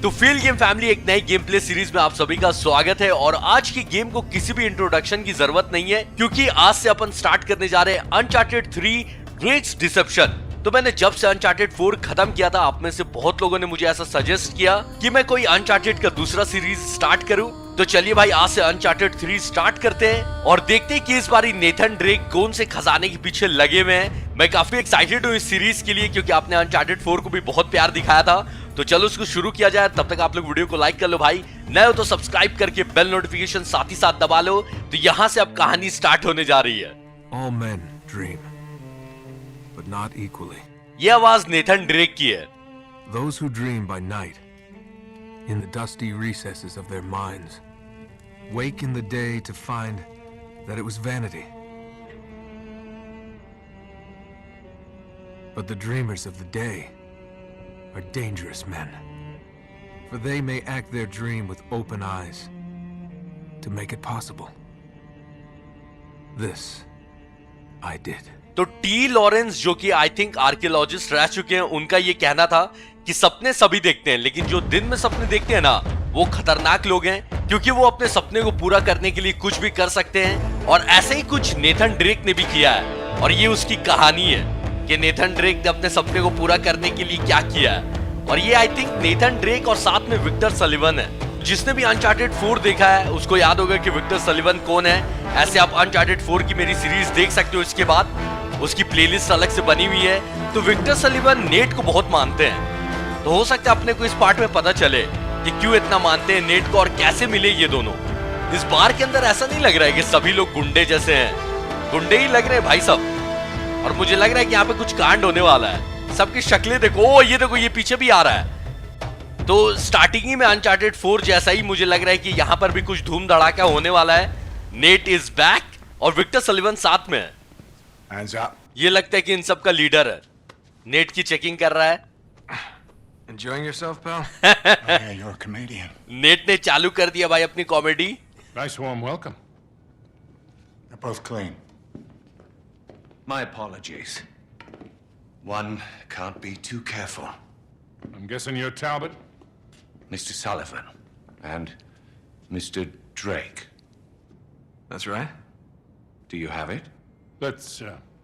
तो feel game family एक नई गेम प्ले सीरीज में आप सभी का स्वागत है। और आज की गेम को किसी भी इंट्रोडक्शन की जरूरत नहीं है, क्योंकि आज से अपन स्टार्ट करने जा रहे हैं अनचार्टेड 3 ड्रेक्स डिसेप्शन। तो मैंने जब से अनचार्टेड 4 खत्म किया था, आप में से बहुत लोगों ने मुझे ऐसा सजेस्ट किया कि मैं कोई अनचार्टेड का दूसरा सीरीज स्टार्ट करूं। तो चलिए भाई, आज से अनचार्टेड 3 स्टार्ट करते हैं और देखते हैं कि इस बारी नेथन ड्रेक कौन से खजाने के पीछे लगे हुए हैं। मैं काफी एक्साइटेड हूँ इस सीरीज के लिए, क्योंकि आपने अनचार्टेड 4 को भी बहुत प्यार दिखाया था। तो चलो उसको शुरू किया जाए। तब तक आप लोग वीडियो को लाइक कर लो भाई, नए हो तो सब्सक्राइब करके बेल नोटिफिकेशन साथ ही साथ दबा लो। तो यहाँ से अब कहानी स्टार्ट होने जा रही है। All men dream, but not equally. ये आवाज नेथन ड्रेक की है। Those who dream by night, in the dusty recesses of their minds, wake in the day to find that it was vanity. But the dreamers of the day are dangerous men, for they may act their dream with open eyes to make it possible. This I did. तो T Lawrence, जो कि I think archaeologist रह चुके हैं, उनका ये कहना था कि सपने सभी देखते हैं, लेकिन जो दिन में सपने देखते हैं ना, वो खतरनाक लोग हैं, क्योंकि वो अपने सपने को पूरा करने के लिए कुछ भी कर सकते हैं। और ऐसे ही कुछ नेथन ड्रेक ने भी किया है, और ये उसकी कहानी है कि नेथन ड्रेक ने अपने सपने को पूरा करने के लिए क्या किया है। और ये आई थिंक नेथन ड्रेक और साथ में विक्टर सलिवन है। जिसने भी अनचार्टेड 4 देखा है उसको याद होगा कि विक्टर सलिवन कौन है। ऐसे आप अनचार्टेड 4 की मेरी सीरीज देख सकते हो, इसके बाद उसकी प्लेलिस्ट अलग से बनी हुई है। तो विक्टर सलिवन नेट को बहुत मानते हैं, तो हो सकता है अपने को इस पार्ट में पता चले कि क्यों इतना मानते हैं नेट को और कैसे मिले ये दोनों। इस बार के अंदर ऐसा नहीं लग रहा है कि सभी लोग गुंडे जैसे हैं, गुंडे ही लग रहे हैं भाई सब। और मुझे लग रहा है कि यहाँ पे कुछ कांड होने वाला है। सबकी शक्लें देखो, ओ ये देखो, ये पीछे भी आ रहा है। तो स्टार्टिंग ही में अनचार्टेड 4 जैसा ही मुझे लग रहा है कि यहाँ पर भी कुछ धूम धड़ाका होने वाला है। नेट इज बैक और विक्टर सलिवन साथ में है। Hands up. ये लगता है कि इन सब का लीडर है। नेट की चेकिंग कर रहा है। Enjoying yourself, pal? Yeah, you're a comedian. Net ने चालू कर दिया भाई अपनी comedy. Nice warm welcome. They're both clean. My apologies. One can't be too careful. I'm guessing you're Talbot? Mr. Sullivan and Mr. Drake. That's right. Do you have it? Let's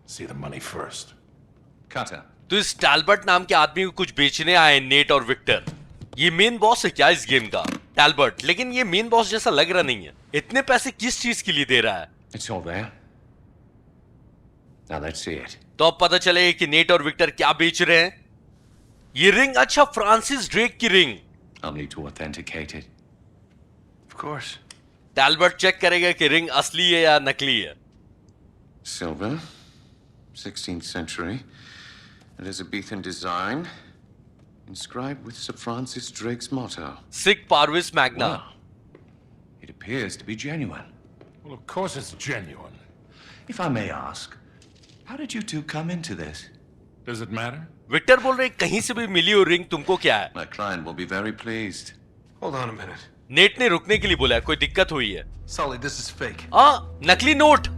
see the money first. Cutter. तो इस टैल्बर्ट नाम के आदमी को कुछ बेचने आए net और विक्टर। ये मेन बॉस है क्या इस गेम का, टैल्बर्ट? लेकिन ये मेन बॉस जैसा लग रहा नहीं है। इतने पैसे किस चीज के लिए दे रहा है? It's all there. Now let's see it. तो अब पता चले कि नेट और विक्टर क्या बेच रहे हैं। ये रिंग, अच्छा फ्रांसिस ड्रेक की ring. I'll need to authenticate it. Of course. Talbot check करेगा कि रिंग असली है या नकली है। Silver, 16th century. Elizabethan design. Inscribed with Sir Francis Drake's motto. सिक पार्विस मैग्ना। Well, it appears to be genuine. Well, of course it's genuine. If I may ask, how did you two come into this? Does it matter? Victor बोल रहे कहीं से भी मिली हो ring, तुमको क्या है? My client will be very pleased. Hold on a minute. Net ने रुकने के लिए बोला है, कोई दिक्कत हुई है? Sully, this is fake. नकली note.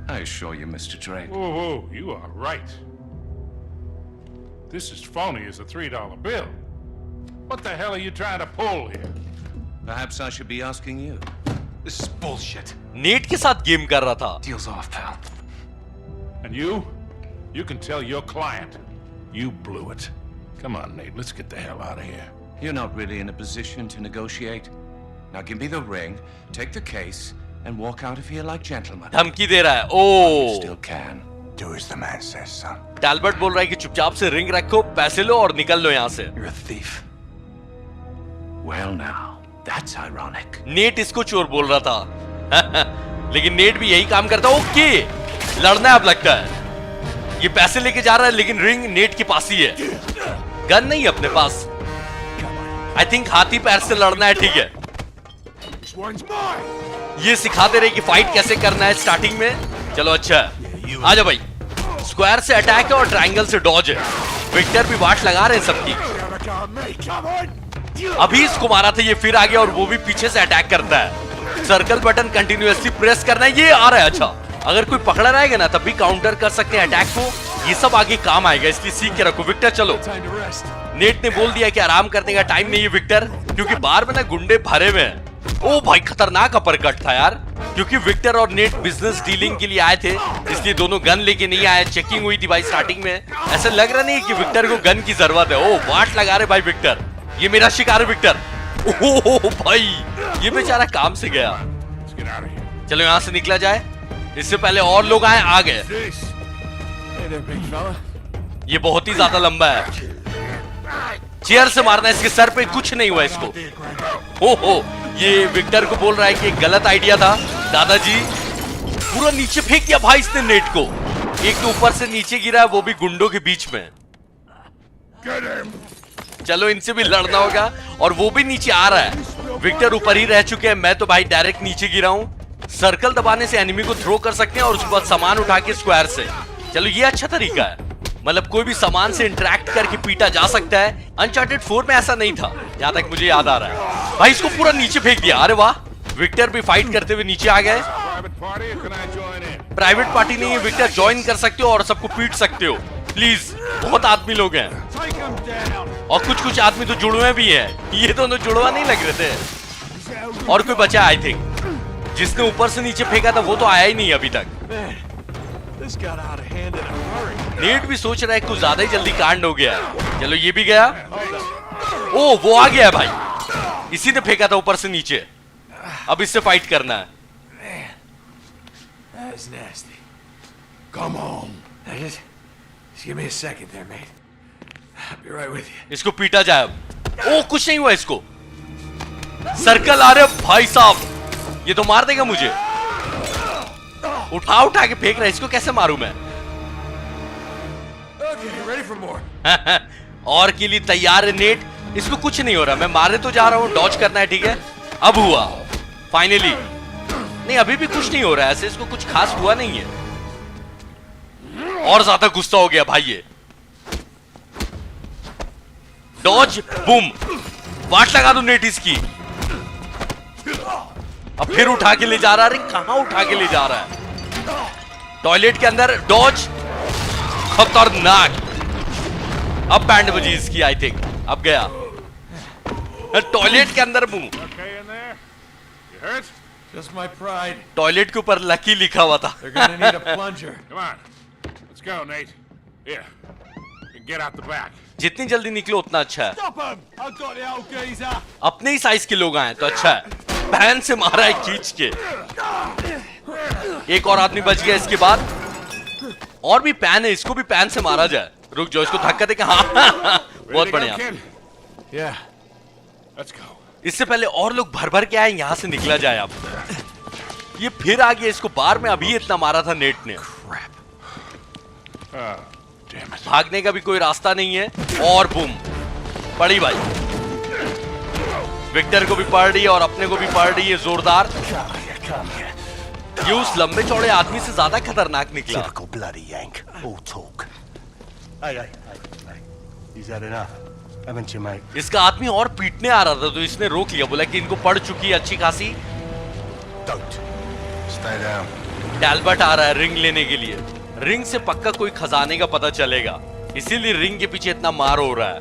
I assure you, Mr. Drake. Whoa, whoa, you are right. This is phony as a $3 bill. What the hell are you trying to pull here? Perhaps I should be asking you. This is bullshit. Net के साथ game कर रहा था। Deal's off, pal. And you? You can tell your client. You blew it. Come on, Nate, let's get the hell out of here. You're not really in a position to negotiate. Now give me the ring, take the case, and walk out of here like gentlemen. धमकी दे रहा है। You still can. Do as the man says, son. टैल्बर्ट बोल रहा है कि चुपचाप से ring रखो, पैसे लो और निकल लो यहाँ से। You're a thief. Well now, that's ironic. Net इसको चोर बोल रहा था। लेकिन नेट भी यही काम करता है। ओके, लड़ना है अब लगता है। ये पैसे लेके जा रहा है, लेकिन रिंग नेट के पास ही है। गन नहीं है अपने पास। आई थिंक हाथी पैर से लड़ना है, ठीक है। This one's mine. ये सिखाते रहे कि फाइट कैसे करना है स्टार्टिंग में। चलो अच्छा है, आजा भाई। स्क्वायर से अटैक है और ट्रायंगल से डॉज है। विक्टर भी वाट लगा रहे हैं सबकी। Have a go at me. Come on. अभी इसको मारा था, ये फिर आ गया और वो भी पीछे से अटैक करता है। सर्कल बटन कंटिन्यूअसली प्रेस करना है। ये आ रहा है, अच्छा अगर कोई पकड़ा रहेगा ना तब भी काउंटर कर सकते हैं अटैक को। ये सब आगे काम आएगा, इसलिए सीख के रखो। विक्टर चलो। Time to rest. नेट ने बोल दिया कि आराम करने का टाइम नहीं है विक्टर, क्योंकि बार में ना गुंडे भरे हुए हैं। ओ भाई खतरनाक अपरकट था यार, क्योंकि विक्टर और नेट बिजनेस डीलिंग के लिए आए थे, इसलिए दोनों गन लेके नहीं आए। चेकिंग हुई थी भाई स्टार्टिंग में, ऐसा लग रहा नहीं कि विक्टर को गन की जरूरत है। ओ वाट लगा रहे भाई विक्टर, ये मेरा शिकार है विक्टर। ओह भाई ये बेचारा काम से गया। Let's get out of here. चलो यहाँ से निकला जाए, इससे पहले और लोग आए। आ गए। Hey there, big fella. ये बहुत ही ज्यादा लंबा है, चेयर से मारना इसके सर पे, कुछ नहीं हुआ इसको। हो ये विक्टर को बोल रहा है कि एक गलत आइडिया था दादाजी। पूरा नीचे फेंक दिया भाई इसने नेट को, एक तो ऊपर से नीचे गिरा है, वो भी गुंडों के बीच में। चलो इनसे भी लड़ना होगा, और वो भी नीचे आ रहा है। विक्टर ऊपर ही रह चुके हैं, मैं तो भाई डायरेक्ट नीचे गिरा हूं। सर्कल दबाने से एनिमी को थ्रो कर सकते हैं और उसके बाद सामान उठा के स्क्वायर से। चलो ये अच्छा तरीका है, मतलब कोई भी सामान से इंटरेक्ट करके पीटा जा सकता है। अनचार्टेड 4 में ऐसा नहीं था, जहां तक मुझे याद आ रहा है। भाई इसको पूरा नीचे फेंक दिया। अरे वाह, विक्टर भी फाइट करते हुए नीचे आ गए। Private party or can I join in? Private party नहीं है विक्टर, ज्वाइन कर सकते हो और सबको पीट सकते हो प्लीज। बहुत आदमी लोग हैं, और कुछ आदमी तो जुड़वे भी हैं। ये दोनों जुड़वा नहीं लग रहे थे। और कोई बचा आई थिंक, जिसने ऊपर से नीचे फेंका था वो तो आया ही नहीं अभी तक। This got out of hand in a hurry. Net भी सोच रहा है कुछ ज्यादा ही जल्दी कांड हो गया है। चलो ये भी गया। ओ वो आ गया है भाई, इसी ने फेंका था ऊपर से नीचे। अब इससे फाइट करना है। That is nasty. Come on. Now just give me a second there, mate. I'll be right with you. इसको पीटा जाए अब। ओ कुछ नहीं हुआ इसको। सर्कल आ रहे भाई साहब, ये तो मार देगा मुझे। उठा के फेंक रहा है, इसको कैसे मारूं मैं? Okay, ready for more. और के लिए तैयार है नेट। इसको कुछ नहीं हो रहा, मैं मारे तो जा रहा हूं, डॉज करना है, ठीक है। अब हुआ फाइनली। नहीं अभी भी कुछ नहीं हो रहा है, ऐसे इसको कुछ खास हुआ नहीं है। और ज्यादा गुस्सा हो गया भाई ये। डॉज बूम, वाट लगा दो नेट इसकी। अब फिर उठा के ले जा रहा है। अरे कहां उठा के ले जा रहा है? टॉयलेट के अंदर डॉज, खतरनाक। अब बैंड बजी इसकी आई थिंक, अब गया टॉयलेट के अंदर। Boom, Okay in there? You hurt? Just my pride. Toilet के ऊपर लकी लिखा हुआ था। They're gonna need a plunger. Come on. Let's go, Nate. Here. Get out the back. जितनी जल्दी निकलो उतना अच्छा है। Stop him! I've got the old geezer. अपने ही साइज के लोग आए तो अच्छा है। पैन से मारा है खींच के। एक और आदमी बच गया इसके बाद। और भी पैन है, इसको भी पैन से मारा जाए। रुक जाओ, इसको धक्का दे के। हाँ बहुत Ready to go, बढ़िया। kid? Yeah. Let's go. इससे पहले और लोग भर के आए, यहां से निकला जाए अब। ये फिर आ गया, इसको बार में अभी इतना मारा था नेट ने। Oh, damn it. भागने का भी कोई रास्ता नहीं है। और बूम पड़ी भाई, विक्टर को भी पड़ रही है और अपने को भी पड़ रही है जोरदार। ये उस लंबे चौड़े आदमी से ज्यादा खतरनाक निकला। Typical bloody Yank. All talk. Hey. Is that enough? Haven't you, mate? इसका आदमी और पीटने आ रहा था तो इसने रोक लिया, बोला कि इनको पड़ चुकी है अच्छी खासी। Don't. Stay down. टैल्बर्ट आ रहा है रिंग लेने के लिए। रिंग से पक्का कोई खजाने का पता चलेगा, इसीलिए रिंग के पीछे इतना मार हो रहा है।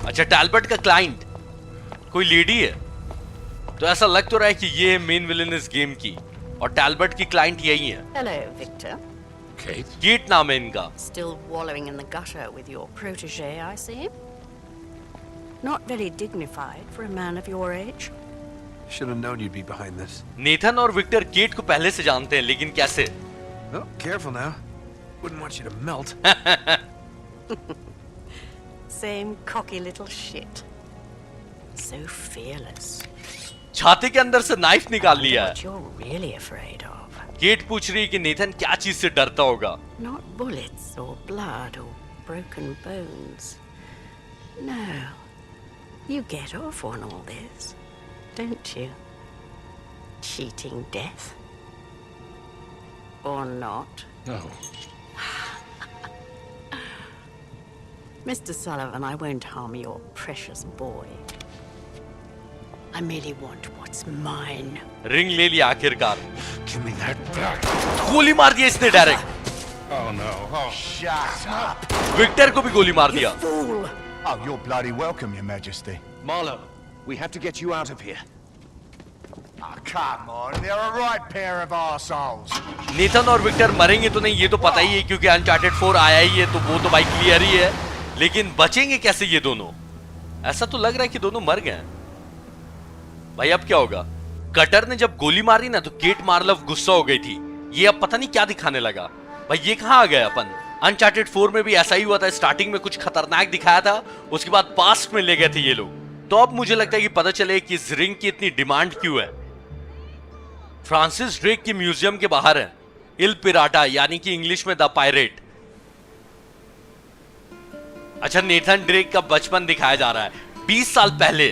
अच्छा टैल्बर्ट का क्लाइंट कोई लेडी है, तो ऐसा लग तो रहा है कि ये है मेन विलेन इस गेम की, और टैल्बर्ट की क्लाइंट यही है। Hello, Victor. Kate? कीट नाम है इनका। Still wallowing in the gutter with your protege, I see. Not very dignified for a man of your age. Should have known you'd be behind this. Nathan और Victor कीट को पहले से जानते हैं, लेकिन कैसे? Oh, careful now. Wouldn't want you to melt. Same cocky little shit. So fearless. छाती के अंदर से नाइफ निकाल लिया है। What you're really afraid of. कीट पूछ रही है कि नेथन क्या चीज से डरता होगा। Not bullets or blood or broken bones. No. You get off on all this, don't you? Cheating death. Or not. No. Mr. Sullivan, I won't harm your precious boy. I merely want what's mine. Ring ले लिया आखिरकार। Give me that back. गोली मार दिया इसने डायरेक्ट। Oh no. Oh. Shut up! Victor को भी गोली मार दिया। Fool! Oh, you're bloody welcome, Your Majesty. Marlowe, we have to get you out of here. Oh, come on, they're a right pair of arseholes. Nathan और Victor मरेंगे तो नहीं, ये तो पता ही है, क्योंकि अनचार्टेड 4 आया ही है, तो वो तो भाई क्लियर ही है। लेकिन बचेंगे कैसे ये दोनों? ऐसा तो लग रहा है कि दोनों मर गए। भाई अब क्या होगा? कटर ने जब गोली मारी ना, तो केट मार्लव गुस्सा हो गई थी। ये अब पता नहीं क्या दिखाने लगा। भाई ये कहाँ आ गए अपन? अनचार्टेड 4 में भी ऐसा ही हुआ था, स्टार्टिंग में कुछ खतरनाक दिखाया था, उसके बाद पास्ट में ले गए थे ये लोग। तो अब मुझे लगता है कि पता चले कि इस रिंग की इतनी डिमांड क्यों है। फ्रांसिस ड्रेक की म्यूजियम के बाहर है इल पिराटा, यानी कि इंग्लिश में द पायरेट। अच्छा, नेथन ड्रेक का बचपन दिखाया जा रहा है 20 साल पहले।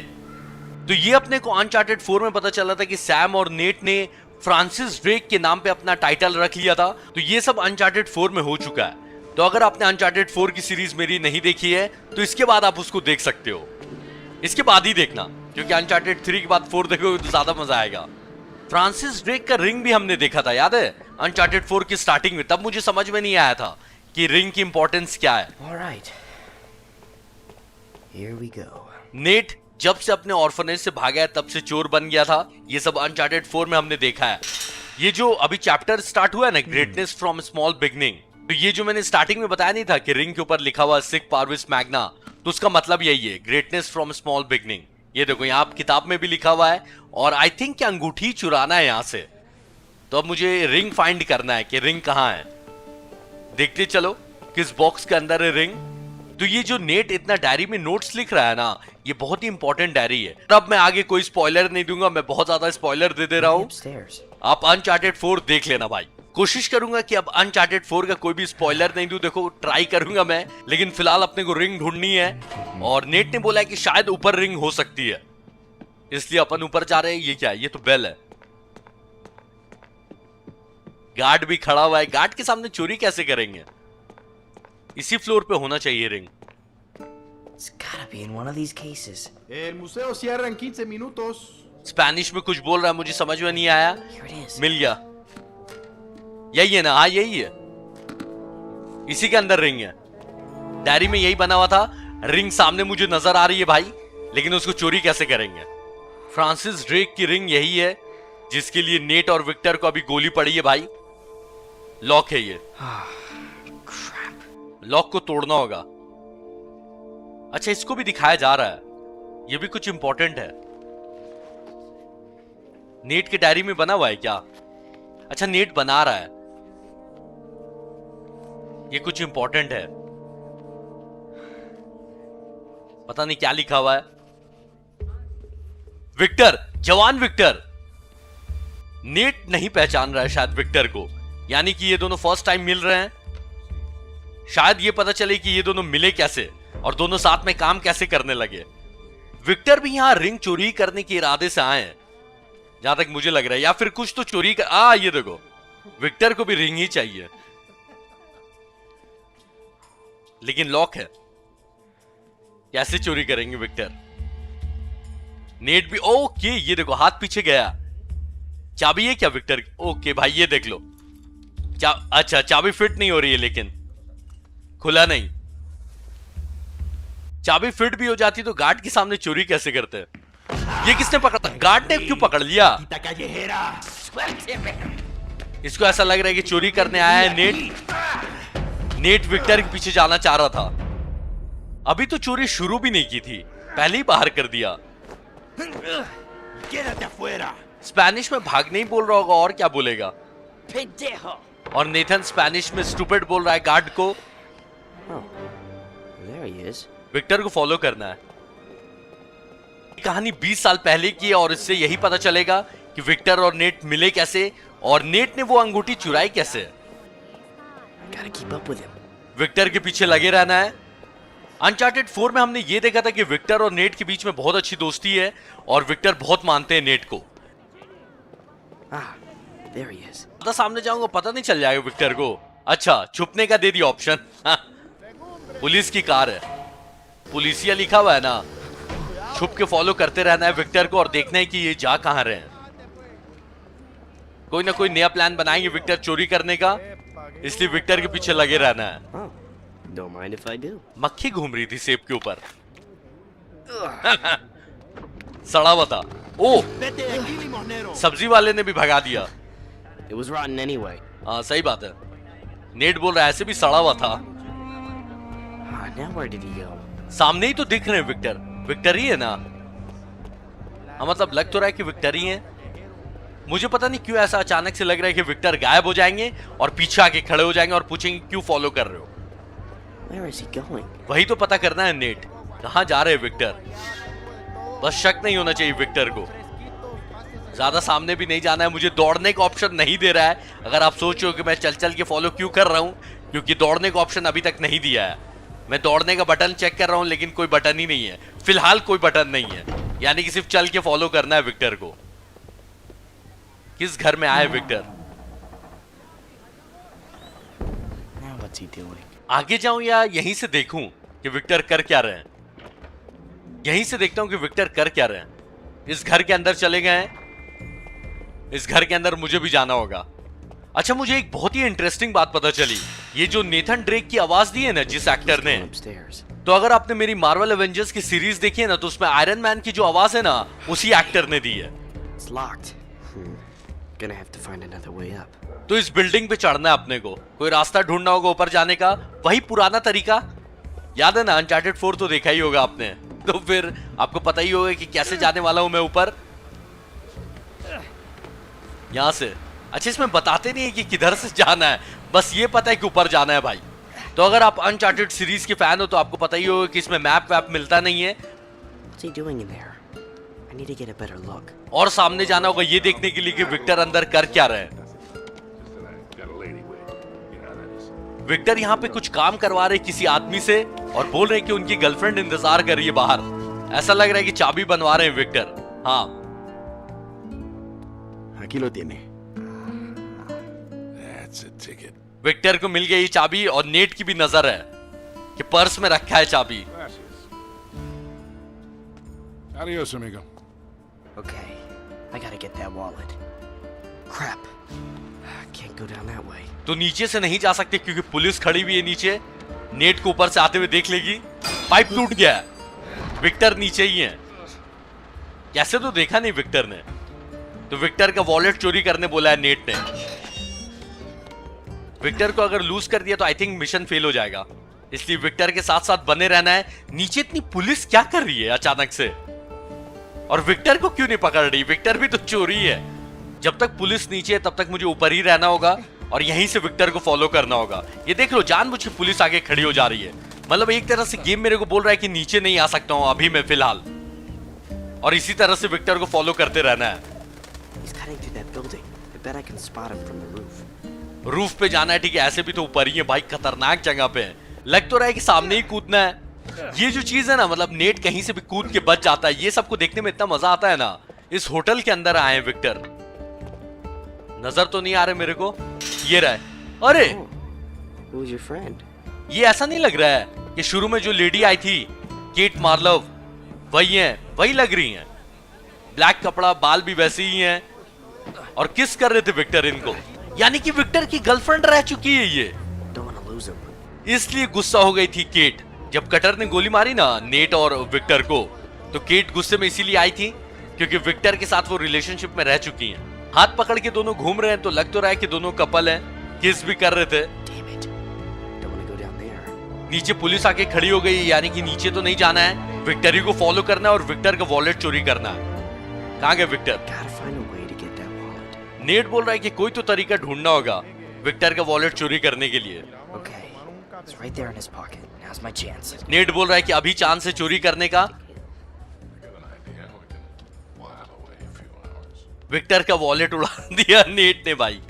तो ये अपने को अनचार्टेड 4 में पता चला था कि सैम और नेट ने फ्रांसिस ड्रेक के नाम पे अपना टाइटल रख लिया था। तो ये सब अनचार्टेड 4 में हो चुका है। तो अगर आपने अनचार्टेड 4 की सीरीज मेरी नहीं देखी है, तो इसके बाद आप उसको देख सकते हो। इसके बाद ही देखना, क्योंकि अनचार्टेड 3 के बाद 4 देखोगे तो ज्यादा मजा आएगा। फ्रांसिस ड्रेक का रिंग भी हमने देखा था, याद है? अनचार्टेड 4 की स्टार्टिंग में। तब मुझे समझ में नहीं आया था कि रिंग की इंपॉर्टेंस क्या है। All right. Here we go. Net जब से अपने ऑर्फनेज से भागा है, तब से चोर बन गया था। ये सब अनचार्टेड 4 में हमने देखा है। ये जो अभी चैप्टर स्टार्ट हुआ है ना, ग्रेटनेस फ्रॉम स्मॉल बिगनिंग, तो ये जो मैंने स्टार्टिंग में बताया नहीं था कि रिंग के ऊपर लिखा हुआ सिक पार्विस मैग्ना, तो उसका मतलब यही है, ग्रेटनेस फ्रॉम स्मॉल बिगनिंग। ये देखो यहाँ किताब में भी लिखा हुआ है, और आई थिंक कि अंगूठी चुराना है यहाँ से। तो अब मुझे रिंग फाइंड करना है कि रिंग कहाँ है। देखते चलो किस बॉक्स के अंदर है रिंग। तो ये जो नेट इतना डायरी में नोट्स लिख रहा है ना, ये बहुत ही इंपॉर्टेंट डायरी है। अब मैं आगे कोई स्पॉइलर नहीं दूंगा, मैं बहुत ज्यादा स्पॉइलर दे रहा हूँ। Upstairs. आप अनचार्टेड 4 देख लेना भाई। कोशिश करूंगा कि अब अनचार्टेड 4 का कोई भी स्पॉइलर नहीं दूं, देखो ट्राई करूंगा मैं। लेकिन फिलहाल अपने को रिंग ढूंढनी है, और नेट ने बोला है कि शायद ऊपर रिंग हो सकती है, इसलिए अपन ऊपर जा रहे हैं। ये क्या है? ये तो बेल है। गार्ड भी खड़ा हुआ है, गार्ड के सामने चोरी कैसे करेंगे? इसी फ्लोर पे होना चाहिए ring. It's gotta be in one of these cases. El museo cierra en 15 minutos. Spanish में कुछ बोल रहा है, मुझे समझ में नहीं आया। Here it is. मिल गया। यही है ना? हाँ यही है, इसी के अंदर रिंग है। डायरी में यही बना हुआ था। रिंग सामने मुझे नजर आ रही है भाई, लेकिन उसको चोरी कैसे करेंगे? फ्रांसिस ड्रेक की रिंग यही है, जिसके लिए नेट और विक्टर को अभी गोली पड़ी है भाई। लॉक है ये। लॉक को तोड़ना होगा। अच्छा, इसको भी दिखाया जा रहा है, ये भी कुछ इंपॉर्टेंट है। नेट के डायरी में बना हुआ है क्या? अच्छा, नेट बना रहा है, ये कुछ इंपॉर्टेंट है। पता नहीं क्या लिखा हुआ है। विक्टर, जवान विक्टर। नेट नहीं पहचान रहा है शायद विक्टर को, यानी कि ये दोनों फर्स्ट टाइम मिल रहे हैं। शायद ये पता चले कि ये दोनों मिले कैसे और दोनों साथ में काम कैसे करने लगे। विक्टर भी यहां रिंग चोरी करने के इरादे से आए हैं, जहां तक मुझे लग रहा है, या फिर कुछ तो चोरी कर। ये देखो, विक्टर को भी रिंग ही चाहिए, लेकिन लॉक है। कैसे चोरी करेंगे विक्टर? नेट भी ओके, ये देखो हाथ पीछे गया। चाबी है क्या विक्टर? ओके भाई, ये देख लो। अच्छा, चाबी फिट नहीं हो रही है, लेकिन खुला नहीं। चाबी फिट भी हो जाती तो गार्ड के सामने चोरी कैसे करते? ये किसने पकड़ा? गार्ड ने क्यों पकड़ लिया? इसको ऐसा लग रहा है कि चोरी करने आया है नेट। नेट विक्टर के पीछे जाना चाह रहा था। अभी तो चोरी शुरू भी नहीं की थी, पहले ही बाहर कर दिया। स्पेनिश में भागने ही बोल रहा होगा, और क्या बोलेगा? और नेथन स्पेनिश में स्टूपिड बोल रहा है गार्ड को। Oh, there he is. Victor को फॉलो करना है। कहानी 20 साल पहले की है, और इससे यही पता चलेगा कि विक्टर और नेट मिले कैसे, और नेट ने वो अंगूठी चुराई कैसे। Gotta keep up with him. Victor के पीछे लगे रहना है। अनचार्टेड 4 में हमने ये देखा था कि विक्टर और नेट के बीच में बहुत अच्छी दोस्ती है, और विक्टर बहुत मानते हैं नेट को। Ah, there he is. पता सामने जाऊंगा पता नहीं चल जाएगा विक्टर को। अच्छा, छुपने का दे दिया ऑप्शन। पुलिस की कार है, पुलिसिया लिखा हुआ है ना। छुप के फॉलो करते रहना है विक्टर को, और देखना है कि ये जा कहां रहे हैं। कोई ना कोई नया प्लान बनाएंगे विक्टर चोरी करने का। इसलिए विक्टर के पीछे लगे रहना है। Oh, don't mind if I do. मक्खी घूम रही थी सेब के ऊपर। सड़ा हुआ था। ओ, सब्जी वाले ने भी भगा दिया। It was rotten anyway. हाँ सही बात है। नेट बोल रहा है ऐसे भी सड़ा हुआ था। Now where did he go? सामने ही तो दिख रहे हैं विक्टर। विक्टर ही है ना? हाँ मतलब लग तो रहा है कि विक्टर ही है। मुझे पता नहीं क्यों ऐसा अचानक से लग रहा है कि विक्टर गायब हो जाएंगे और पीछे आके खड़े हो जाएंगे और पूछेंगे क्यों फॉलो कर रहे हो। Where is he going? वही तो पता करना है नेट, कहाँ जा रहे हैं विक्टर। बस शक नहीं होना चाहिए विक्टर को। ज्यादा सामने भी नहीं जाना है। मुझे दौड़ने का ऑप्शन नहीं दे रहा है। अगर आप सोच रहे हो कि मैं चल चल के फॉलो क्यों कर रहा हूं, क्योंकि दौड़ने का ऑप्शन अभी तक नहीं दिया है। मैं दौड़ने का बटन चेक कर रहा हूं लेकिन कोई बटन ही नहीं है। फिलहाल कोई बटन नहीं है, यानी कि सिर्फ चल के फॉलो करना है विक्टर को। किस घर में आए Victor? Now what's he doing? आगे जाऊं या यहीं से देखूं कि विक्टर कर क्या रहे हैं? यहीं से देखता हूं कि विक्टर कर क्या रहे हैं। इस घर के अंदर चले गए हैं। इस घर के अंदर मुझे भी जाना होगा। अच्छा, मुझे एक बहुत ही इंटरेस्टिंग बात पता चली। ये जो नेथन ड्रेक की आवाज दी है ना जिस एक्टर ने, Upstairs. तो अगर आपने मेरी मार्वल एवेंजर्स की सीरीज देखी है ना, तो उसमें आयरन मैन की जो आवाज है ना उसी एक्टर ने दी है। It's locked. Gonna have to find another way up. तो इस बिल्डिंग पे चढ़ना है अपने को। कोई रास्ता ढूंढना होगा ऊपर जाने का। वही पुराना तरीका याद है ना, अनचार्टेड 4 तो देखा ही होगा आपने। तो फिर आपको पता ही होगा कि कैसे जाने वाला हूं मैं ऊपर। यहां से। अच्छा, इसमें बताते नहीं है कि किधर से जाना है, बस ये पता है कि ऊपर जाना है भाई। तो अगर आप अनचार्टेड सीरीज के फैन हो तो आपको पता ही होगा कि इसमें मैप वैप मिलता नहीं है। What's he doing in there? I need to get a better look. और सामने जाना होगा ये देखने के लिए कि विक्टर अंदर कर क्या रहे हैं। Got a lady with you. You know that is. Victor यहाँ पे कुछ काम करवा रहे किसी आदमी से और बोल रहे हैं कि उनकी गर्लफ्रेंड इंतजार कर रही है बाहर। ऐसा लग रहा है कि चाबी बनवा रहे हैं विक्टर। हाँ, Aquí lo tiene. That's a ticket. Victor को मिल गई चाबी और नेट की भी नजर है कि पर्स में रखा है चाबी। Gracias. Adios, amigo. Okay, I gotta get that wallet. Crap. Can't go down that way. तो नीचे से नहीं जा सकते क्योंकि पुलिस खड़ी हुई है नीचे। नेट को ऊपर से आते हुए देख लेगी। पाइप टूट गया है। विक्टर नीचे ही है। कैसे तो देखा नहीं विक्टर ने। तो विक्टर का वॉलेट चोरी करने बोला है नेट ने। विक्टर को अगर लूज कर दिया तो आई थिंक मिशन फेल हो जाएगा। इसलिए विक्टर के साथ साथ बने रहना है। नीचे इतनी पुलिस क्या कर रही है अचानक से? और विक्टर को क्यों नहीं पकड़ रही? विक्टर भी तो चोरी है। जब तक पुलिस नीचे है तब तक मुझे ऊपर ही रहना होगा और यहीं से विक्टर को फॉलो करना होगा। ये देख लो, जानबूझ के पुलिस आगे खड़ी हो जा रही है। मतलब एक तरह से गेम मेरे को बोल रहा है कि नीचे नहीं आ सकता हूं अभी मैं फिलहाल, और इसी तरह से विक्टर को फॉलो करते रहना है। He's cutting through that building. I bet I can spot him from the roof. Roof पे जाना है, ठीक है। ऐसे भी तो ऊपर ही है भाई, खतरनाक जगह पे है। लग तो रहा है कि सामने ही कूदना है। ये जो चीज है ना, मतलब नेट कहीं से भी कूद के बच जाता है। ये सबको देखने में इतना मजा आता है ना। इस होटल के अंदर आए हैं विक्टर। नजर तो नहीं आ रहे मेरे को। ये रहा है। अरे Oh, who's your friend? ये ऐसा नहीं लग रहा है कि शुरू में जो लेडी आई थी केट मार्लोव वही है, वही लग रही हैं। ब्लैक कपड़ा, बाल भी वैसे ही हैं और किस कर रहे थे विक्टर इनको। यानी कि विक्टर की गर्लफ्रेंड रह चुकी है ये। Don't want to lose him. इसलिए गुस्सा हो गई थी केट जब कटर ने गोली मारी ना नेट और विक्टर को। तो केट गुस्से में इसीलिए आई थी क्योंकि विक्टर के साथ वो रिलेशनशिप में रह चुकी हैं। हाथ पकड़ के दोनों घूम रहे हैं तो लग तो रहा है कि दोनों कपल हैं। किस भी कर रहे थे। Damn it. Don't want to go down there. नीचे पुलिस आके खड़ी हो गई, यानी कि नीचे तो नहीं जाना है। विक्टर ही को फॉलो करना है और विक्टर का वॉलेट चोरी करना है। कहाँ गए Victor? Gotta find a way to get that wallet. Nate बोल रहा है कि कोई तो तरीका ढूंढना होगा विक्टर का वॉलेट चोरी करने के लिए। Okay. It's right there in his pocket. Now's my chance. Net बोल रहा है कि अभी चांस है चोरी करने का। I got an idea. We can while away a few hours. Victor का वॉलेट उड़ा दिया नेट ने भाई।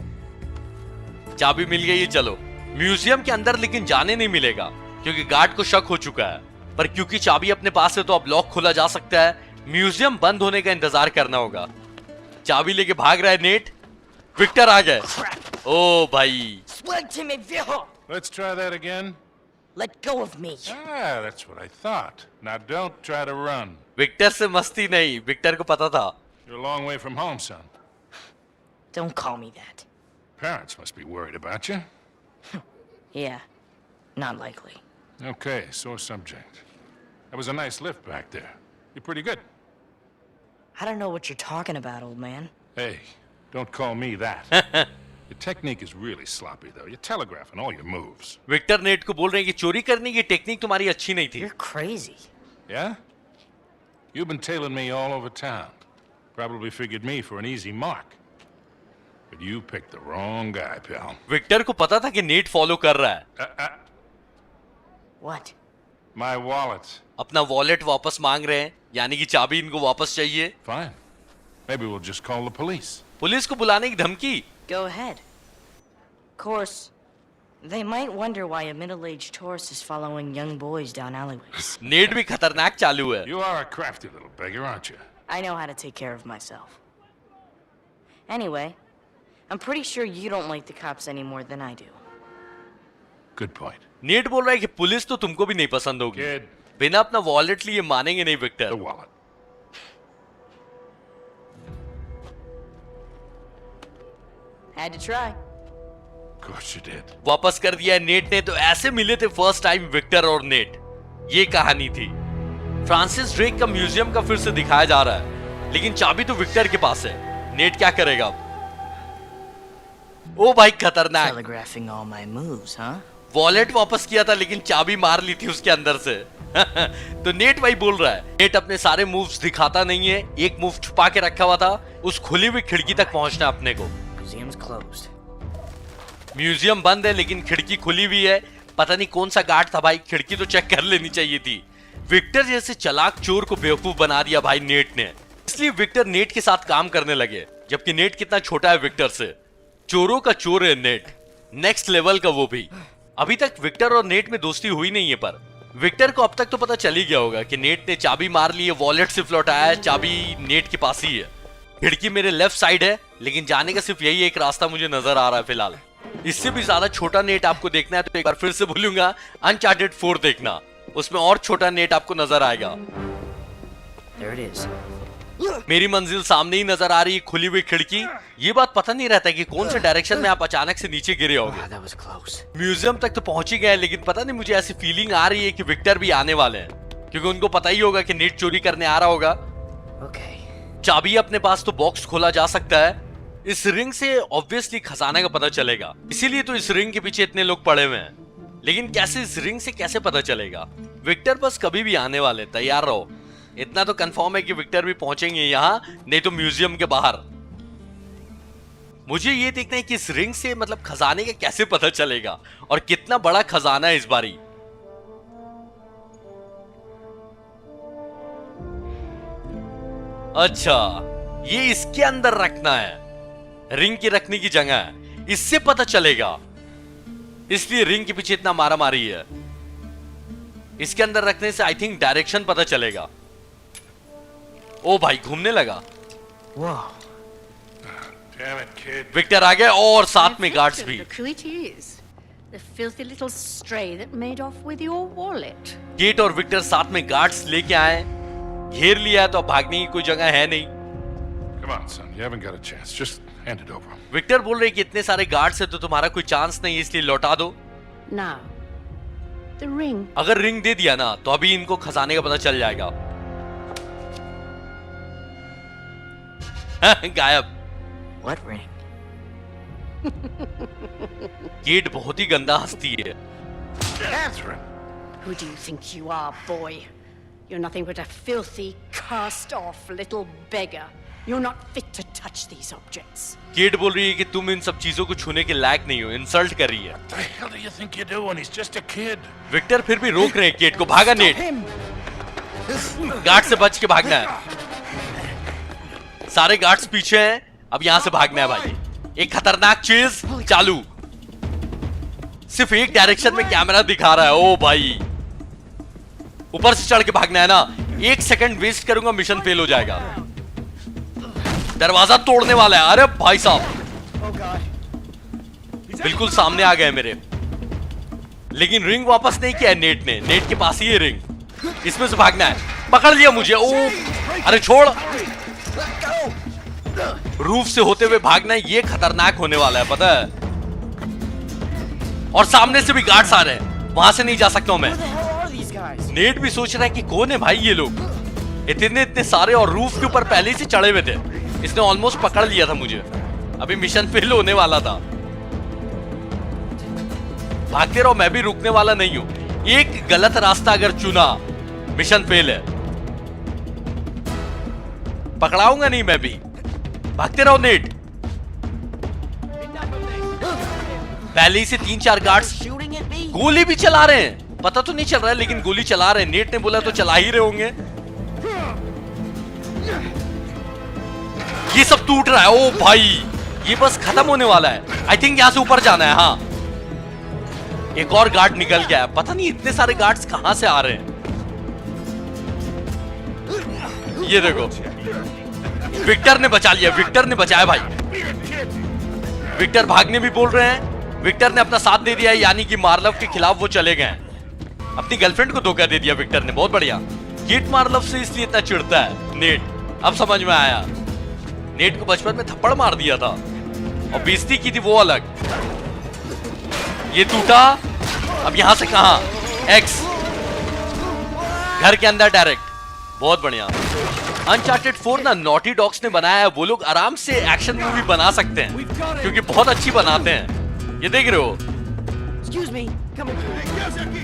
चाबी मिल गई है, चलो म्यूजियम के अंदर, लेकिन जाने नहीं मिलेगा क्योंकि गार्ड को शक हो चुका है। पर क्योंकि चाबी अपने पास है तो अब लॉक खोला जा सकता है। म्यूजियम बंद होने का इंतजार करना होगा। चाबी लेके भाग रहा है नेट। विक्टर आ गए। ओ भाई, Suelte me, viejo! Let's try that again. Let go of me. Ah, that's what I thought. Now don't try to run. Victor से मस्ती नहीं, विक्टर को पता था। You're a long way from home, son. Don't call me that. Parents must be worried about you. Yeah, not likely. Okay, sore subject. That was a nice lift back there. You're pretty good. I don't know what you're talking about, old man. Hey, don't call me that. Your technique is really sloppy, though. You're telegraphing all your moves. Victor Nate को बोल रहे हैं कि चोरी करने की technique तुम्हारी अच्छी नहीं थी. You're crazy. Yeah? You've been tailing me all over town. Probably figured me for an easy mark. But you picked the wrong guy, pal. Victor को पता था कि नेट फॉलो कर रहा है. What? My wallet. अपना वॉलेट वापस मांग रहे हैं, यानी कि चाबी इनको वापस चाहिए. Fine. Maybe we'll just call the police. Police को बुलाने की धमकी. Go ahead. Of course, they might wonder why a middle-aged tourist is following young boys down alleyways. Net भी खतरनाक चालू है. You are a crafty little beggar, aren't you? I know how to take care of myself. Anyway, I'm pretty sure you don't like the cops any more than I do. Good point. Net बोल रहा है कि police तो तुमको भी नहीं पसंद होगी. Kid, बिना अपना वॉलेट लिए मानेंगे नहीं Victor. the wallet. Had to try. Of course you did. वापस कर दिया है नेट ने. तो ऐसे मिले थे फर्स्ट टाइम विक्टर और नेट. ये कहानी थी. फ्रांसिस ड्रेक का म्यूजियम का फिर से दिखाया जा रहा है, लेकिन चाबी तो विक्टर के पास है. नेट क्या करेगा अब? ओ भाई खतरनाक. Telegraphing all my moves, huh? Wallet वापस किया था लेकिन चाबी मार ली थी उसके अंदर से. तो नेट भाई बोल रहा है. नेट अपने सारे मूव्स दिखाता नहीं है. एक मूव छुपा के रखा हुआ था. उस खुली हुई खिड़की तक पहुंचना अपने को. Museum's closed. म्यूजियम बंद है लेकिन खिड़की खुली हुई है. पता नहीं कौन सा गार्ड था भाई. खिड़की तो चेक कर लेनी चाहिए थी. विक्टर जैसे चालाक चोर को बेवकूफ बना दिया भाई नेट ने. इसलिए विक्टर नेट के साथ काम करने लगे, जबकि नेट कितना छोटा है विक्टर से. चोरों का चोर है नेट. नेक्स्ट लेवल का वो भी. अभी तक विक्टर और नेट में दोस्ती हुई नहीं है, पर विक्टर को अब तक तो पता चल ही गया होगा कि नेट ने चाबी मार ली है, वॉलेट सिर्फ लौटाया है, चाबी नेट के पास ही है. खिड़की मेरे लेफ्ट साइड है, लेकिन जाने का सिर्फ यही एक रास्ता मुझे नजर आ रहा है फिलहाल. इससे भी ज्यादा छोटा नेट आपको देखना है तो एक बार फिर से बोलूंगा अनचार्टेड 4 देखना. उसमें और छोटा नेट आपको नजर आएगा. There it is. मेरी मंजिल सामने ही नजर आ रही है, खुली हुई खिड़की. ये बात पता नहीं रहता कि कौन से डायरेक्शन में आप अचानक से नीचे गिरे होगे. Wow, that was close. Museum तक तो पहुंच ही गए, लेकिन पता नहीं मुझे ऐसी फीलिंग आ रही है कि विक्टर भी आने वाले हैं, क्योंकि उनको पता ही होगा कि नेट चोरी करने आ रहा होगा. Okay. चाबी अपने पास तो बॉक्स खोला जा सकता है. इस रिंग से ऑब्वियसली खजाने का पता चलेगा, इसीलिए तो इस रिंग के पीछे इतने लोग पड़े हुए हैं. लेकिन कैसे इस रिंग से कैसे पता चलेगा? विक्टर बस कभी भी आने वाले, तैयार रहो. इतना तो कंफर्म है कि विक्टर भी पहुंचेंगे यहां, नहीं तो म्यूजियम के बाहर. मुझे ये देखना है कि इस रिंग से मतलब खजाने का कैसे पता चलेगा, और कितना बड़ा खजाना है इस बारी. अच्छा, ये इसके अंदर रखना है. रिंग की रखने की जगह है, इससे पता चलेगा. इसलिए रिंग के पीछे इतना मारा मारी है. इसके अंदर रखने से आई थिंक डायरेक्शन पता चलेगा. ओ भाई घूमने लगा. Whoa. Damn it, kid. Victor आ गए और साथ में गार्ड्स भी. Look who it is. The filthy little stray that made off with your wallet. Kate और विक्टर साथ में गार्ड्स लेके आए. घेर लिया तो अब भागने की कोई जगह है नहीं. Come on, son. You haven't got a chance. Just hand it over. Victor बोल रहे कि इतने सारे गार्ड्स है तो तुम्हारा कोई चांस नहीं है, इसलिए लौटा दो. Now, the ring. अगर रिंग दे दिया ना तो अभी इनको खजाने का पता चल जाएगा. गायब. What ring? केट बहुत ही गंदा हंसती है. Catherine! Who do you think you are, boy? You're nothing but a filthy, cast-off little beggar. You're not fit to touch these objects. Kate बोल रही है कि तुम इन सब चीजों को छूने के लायक नहीं हो. इंसल्ट कर रही है. What the hell do you think you're doing? He's just a kid. Victor फिर भी रोक रहे हैं केट को. भागा नेट. गार्ड से बच के भागना है. सारे गार्ड्स पीछे हैं. अब यहां से भागना है भाई. एक खतरनाक चीज चालू. सिर्फ एक डायरेक्शन में कैमरा दिखा रहा है. ओ भाई ऊपर से चढ़ के भागना है ना. 1 सेकंड वेस्ट करूंगा मिशन फेल हो जाएगा. दरवाजा तोड़ने वाला है. अरे भाई साहब बिल्कुल सामने आ गए मेरे. लेकिन रिंग वापस नहीं किया है नेट ने. नेट के पास ही है रिंग. इसमें से भागना है. पकड़ लिया मुझे. ओ अरे छोड़. रूफ से होते हुए भागना है. ये खतरनाक होने वाला है पता है. और सामने से भी गार्ड्स आ रहे हैं, वहां से नहीं जा सकता हूं मैं। Who the hell are these guys? Net भी सोच रहा है कि कौन है भाई ये लोग, इतने सारे, और रूफ के ऊपर पहले से चढ़े हुए थे। इसने ऑलमोस्ट पकड़ लिया था मुझे, अभी मिशन फेल होने वाला था। भागते रहो, मैं भी रुकने वाला नहीं हूं। एक गलत रास्ता अगर चुना, मिशन फेल है। पकड़ाऊंगा नहीं मैं भी, भागते रहो नेट। पहले ही से 3-4 गार्ड्स Shooting at me? गोली भी चला रहे हैं, पता तो नहीं चल रहा है लेकिन गोली चला रहे हैं। नेट ने बोला तो चला ही रहे होंगे। ये सब टूट रहा है। ओ भाई, ये बस खत्म होने वाला है। आई थिंक यहां से ऊपर जाना है। हाँ, एक और गार्ड निकल गया है। पता नहीं इतने सारे गार्ड्स कहां से आ रहे हैं। ये देखो, विक्टर ने बचा लिया, विक्टर ने बचाया भाई। विक्टर भागने भी बोल रहे हैं। विक्टर ने अपना साथ दे दिया है, यानी कि मार्लव के खिलाफ वो चले गए हैं। अपनी गर्लफ्रेंड को धोखा दे दिया विक्टर ने, बहुत बढ़िया। कीट मार्लव से इसलिए इतना चिढ़ता है नेट, अब समझ में आया। नेट को बचपन में थप्पड़ मार दिया था और बेइज्जती की थी, वो अलग। ये टूटा, अब यहां से कहां? एक्स, घर के अंदर डायरेक्ट, बहुत बढ़िया। अनचार्टेड 4 ना नॉटी डॉग्स ने बनाया है। वो लोग आराम से एक्शन मूवी बना सकते हैं क्योंकि बहुत अच्छी बनाते हैं। ये देख रहे हो, Excuse me. Come on.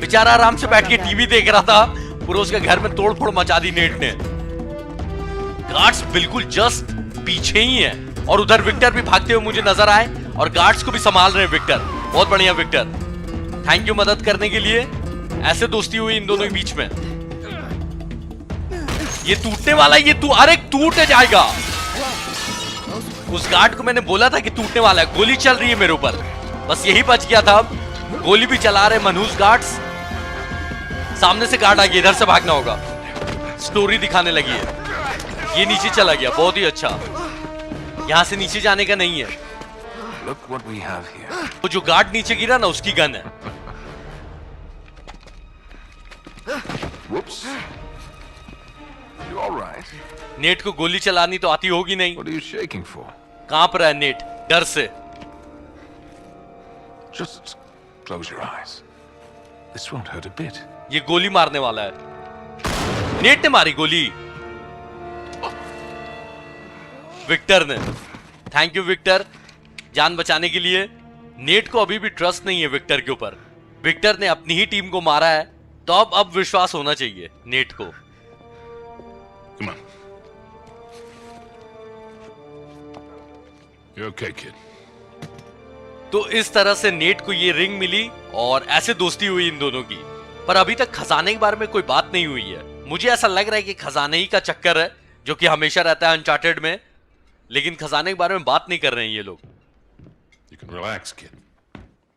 बेचारा आराम से बैठ के टीवी देख रहा था, पूरा उसके घर में तोड़फोड़ मचा दी नेट ने। गार्ड्स बिल्कुल जस्ट पीछे ही है और उधर विक्टर भी भागते हुए मुझे नजर आए और गार्ड्स को भी संभाल रहे हैं विक्टर। बहुत बढ़िया विक्टर, थैंक यू मदद करने के लिए। ऐसे दोस्ती हुई इन दोनों के बीच में। ये टूटने वाला है, ये अरे टूट जाएगा। उस गार्ड को मैंने बोला था कि टूटने वाला है। गोली चल रही है मेरे ऊपर, बस यही बच गया था। अब गोली भी चला रहे मनहूस गार्ड्स। सामने से गार्ड आ गया, इधर से भागना होगा। स्टोरी दिखाने लगी है। ये नीचे चला गया, बहुत ही अच्छा। यहां से नीचे जाने का नहीं है। Look what we have here. वो जो गार्ड नीचे गिरा ना, उसकी गन है। Whoops. You all right? Net को गोली चलानी तो आती होगी नहीं। What are you shaking for? कांप रहा है नेट डर से। Just close your eyes. This won't hurt a bit. ये गोली मारने वाला है। नेट ने मारी गोली, विक्टर ने। थैंक यू विक्टर, जान बचाने के लिए। नेट को अभी भी ट्रस्ट नहीं है विक्टर के ऊपर। विक्टर ने अपनी ही टीम को मारा है, तो अब विश्वास होना चाहिए नेट को। Come on. You're okay, kid. तो इस तरह से नेट को ये रिंग मिली और ऐसे दोस्ती हुई इन दोनों की। पर अभी तक खजाने के बारे में कोई बात नहीं हुई है। मुझे ऐसा लग रहा है कि खजाने ही का चक्कर है, जो कि हमेशा रहता है अनचार्टेड में, लेकिन खजाने के बारे में बात नहीं कर रहे हैं ये लोग। You can relax, kid.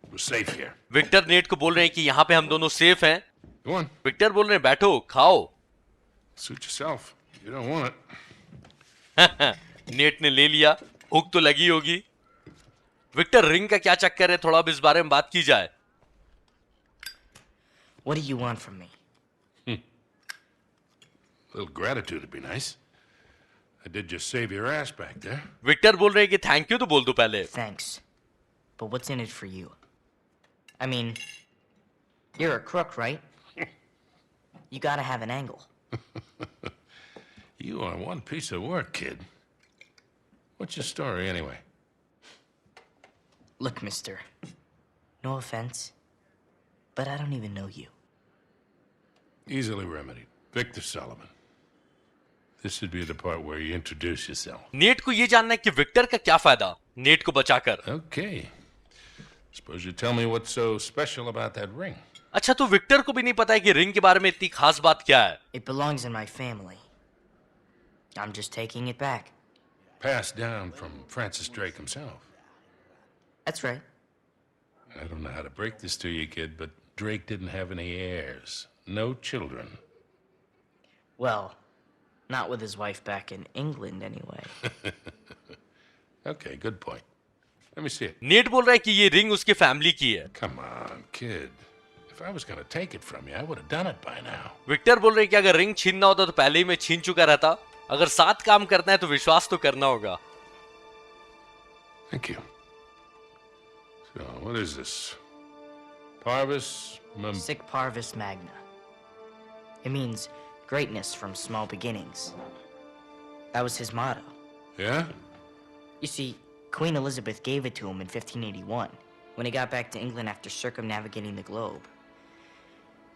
We're safe here. Victor Nate को बोल रहे हैं कि यहाँ पे हम दोनों सेफ हैं। Go on. विक्टर बोल रहे हैं बैठो खाओ। Suit yourself. You don't want it. Net ने ले लिया, भूख तो लगी होगी। विक्टर, रिंग का क्या चक्कर है, थोड़ा अब इस बारे में बात की जाए। What do you want from me? A little gratitude would be nice. I did just save your ass back there. Victor बोल रहे हैं कि थैंक यू तो बोल दो पहले। Thanks. But what's in it for you? I mean, you're a crook, right? You gotta have an angle. You are one piece of work, kid. What's your story, anyway? Look, mister. No offense, but I don't even know you. Easily remedied. Victor Sullivan. This would be the part where you introduce yourself. Net को ये जानना है कि Victor का क्या फायदा net को बचाकर। Okay. Suppose you tell me what's so special about that ring. अच्छा, तो विक्टर को भी नहीं पता है कि रिंग के बारे में इतनी खास बात क्या है। It belongs in my family. I'm just taking it back. Passed down from Francis Drake himself. That's right. I don't know how to break this to you, kid, but Drake didn't have any heirs. No children. Well, not with his wife back in England, anyway. Okay, good point. Let me see it. Net बोल रहा है कि ये ring उसके family की है। Come on, kid. If I was gonna take it from you, I would have done it by now. Victor बोल रहे हैं कि अगर रिंग छीनना होता तो पहले ही मैं छीन चुका रहता। अगर साथ काम करना है तो विश्वास तो करना होगा। Thank you. So, what is this? Parvis Sic Parvis Magna. It means greatness from small beginnings. That was his motto. Yeah? You see, Queen Elizabeth gave it to him in 1581, when he got back to England after circumnavigating the globe.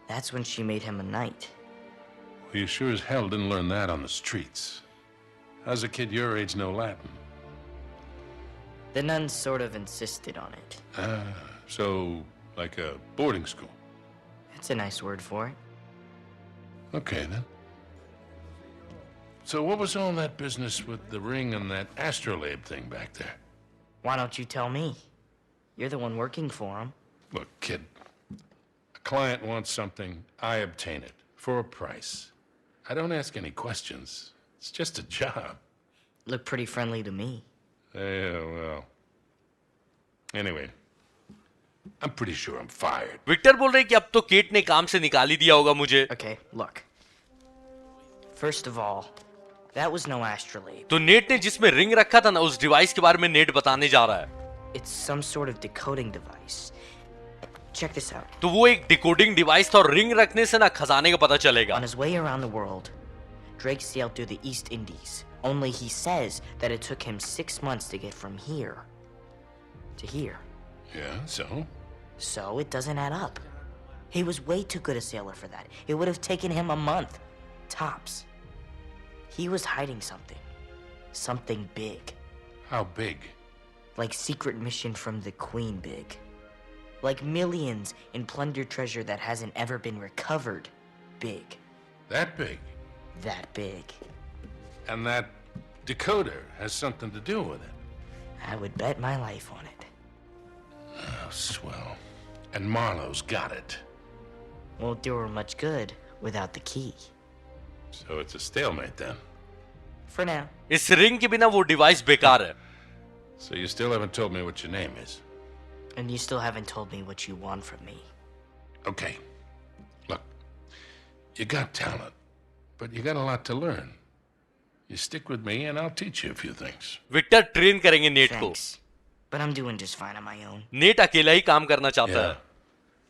That's when she made him a knight. Well, you sure as hell didn't learn that on the streets. How's a kid your age know Latin? The nuns sort of insisted on it. So, like a boarding school. That's a nice word for it. Okay, then. So what was all that business with the ring and that astrolabe thing back there? Why don't you tell me? You're the one working for him. Look, kid, a client wants something, I obtain it, for a price. I don't ask any questions. It's just a job. Look pretty friendly to me. Yeah, well. Anyway, I'm pretty sure I'm fired. Victor बोल रहे कि अब तो cat ने काम से निकाल ही दिया होगा मुझे। Okay, look. First of all, that was no astrolabe. तो नेट ने जिसमें रिंग रखा था ना, उस डिवाइस के बारे में नेट बताने जा रहा है। It's some sort of decoding device. Check this out. तो वो एक डिकोडिंग डिवाइस था और रिंग रखने से ना खजाने का पता चलेगा। On his way around the world, Drake sailed through the East Indies. Only he says that it took him 6 months to get from here to here. Yeah, so? So it doesn't add up. He was way too good a sailor for that. It would have taken him a month, tops. He was hiding something. Something big. How big? Like secret mission from the Queen big. Like millions in plundered treasure that hasn't ever been recovered big. That big? That big. And that decoder has something to do with it? I would bet my life on it. Oh, swell. And Marlowe's got it. Won't do her much good without the key. So it's a stalemate then? For now. इस ring के बिना वो device बेकार है। So you still haven't told me what your name is? And you still haven't told me what you want from me. Okay. Look, you got talent, but you got a lot to learn. You stick with me and I'll teach you a few things. Victor train करेंगे Nate को। Thanks. But I'm doing just fine on my own. Net अकेला ही काम करना चाहता Yeah, है।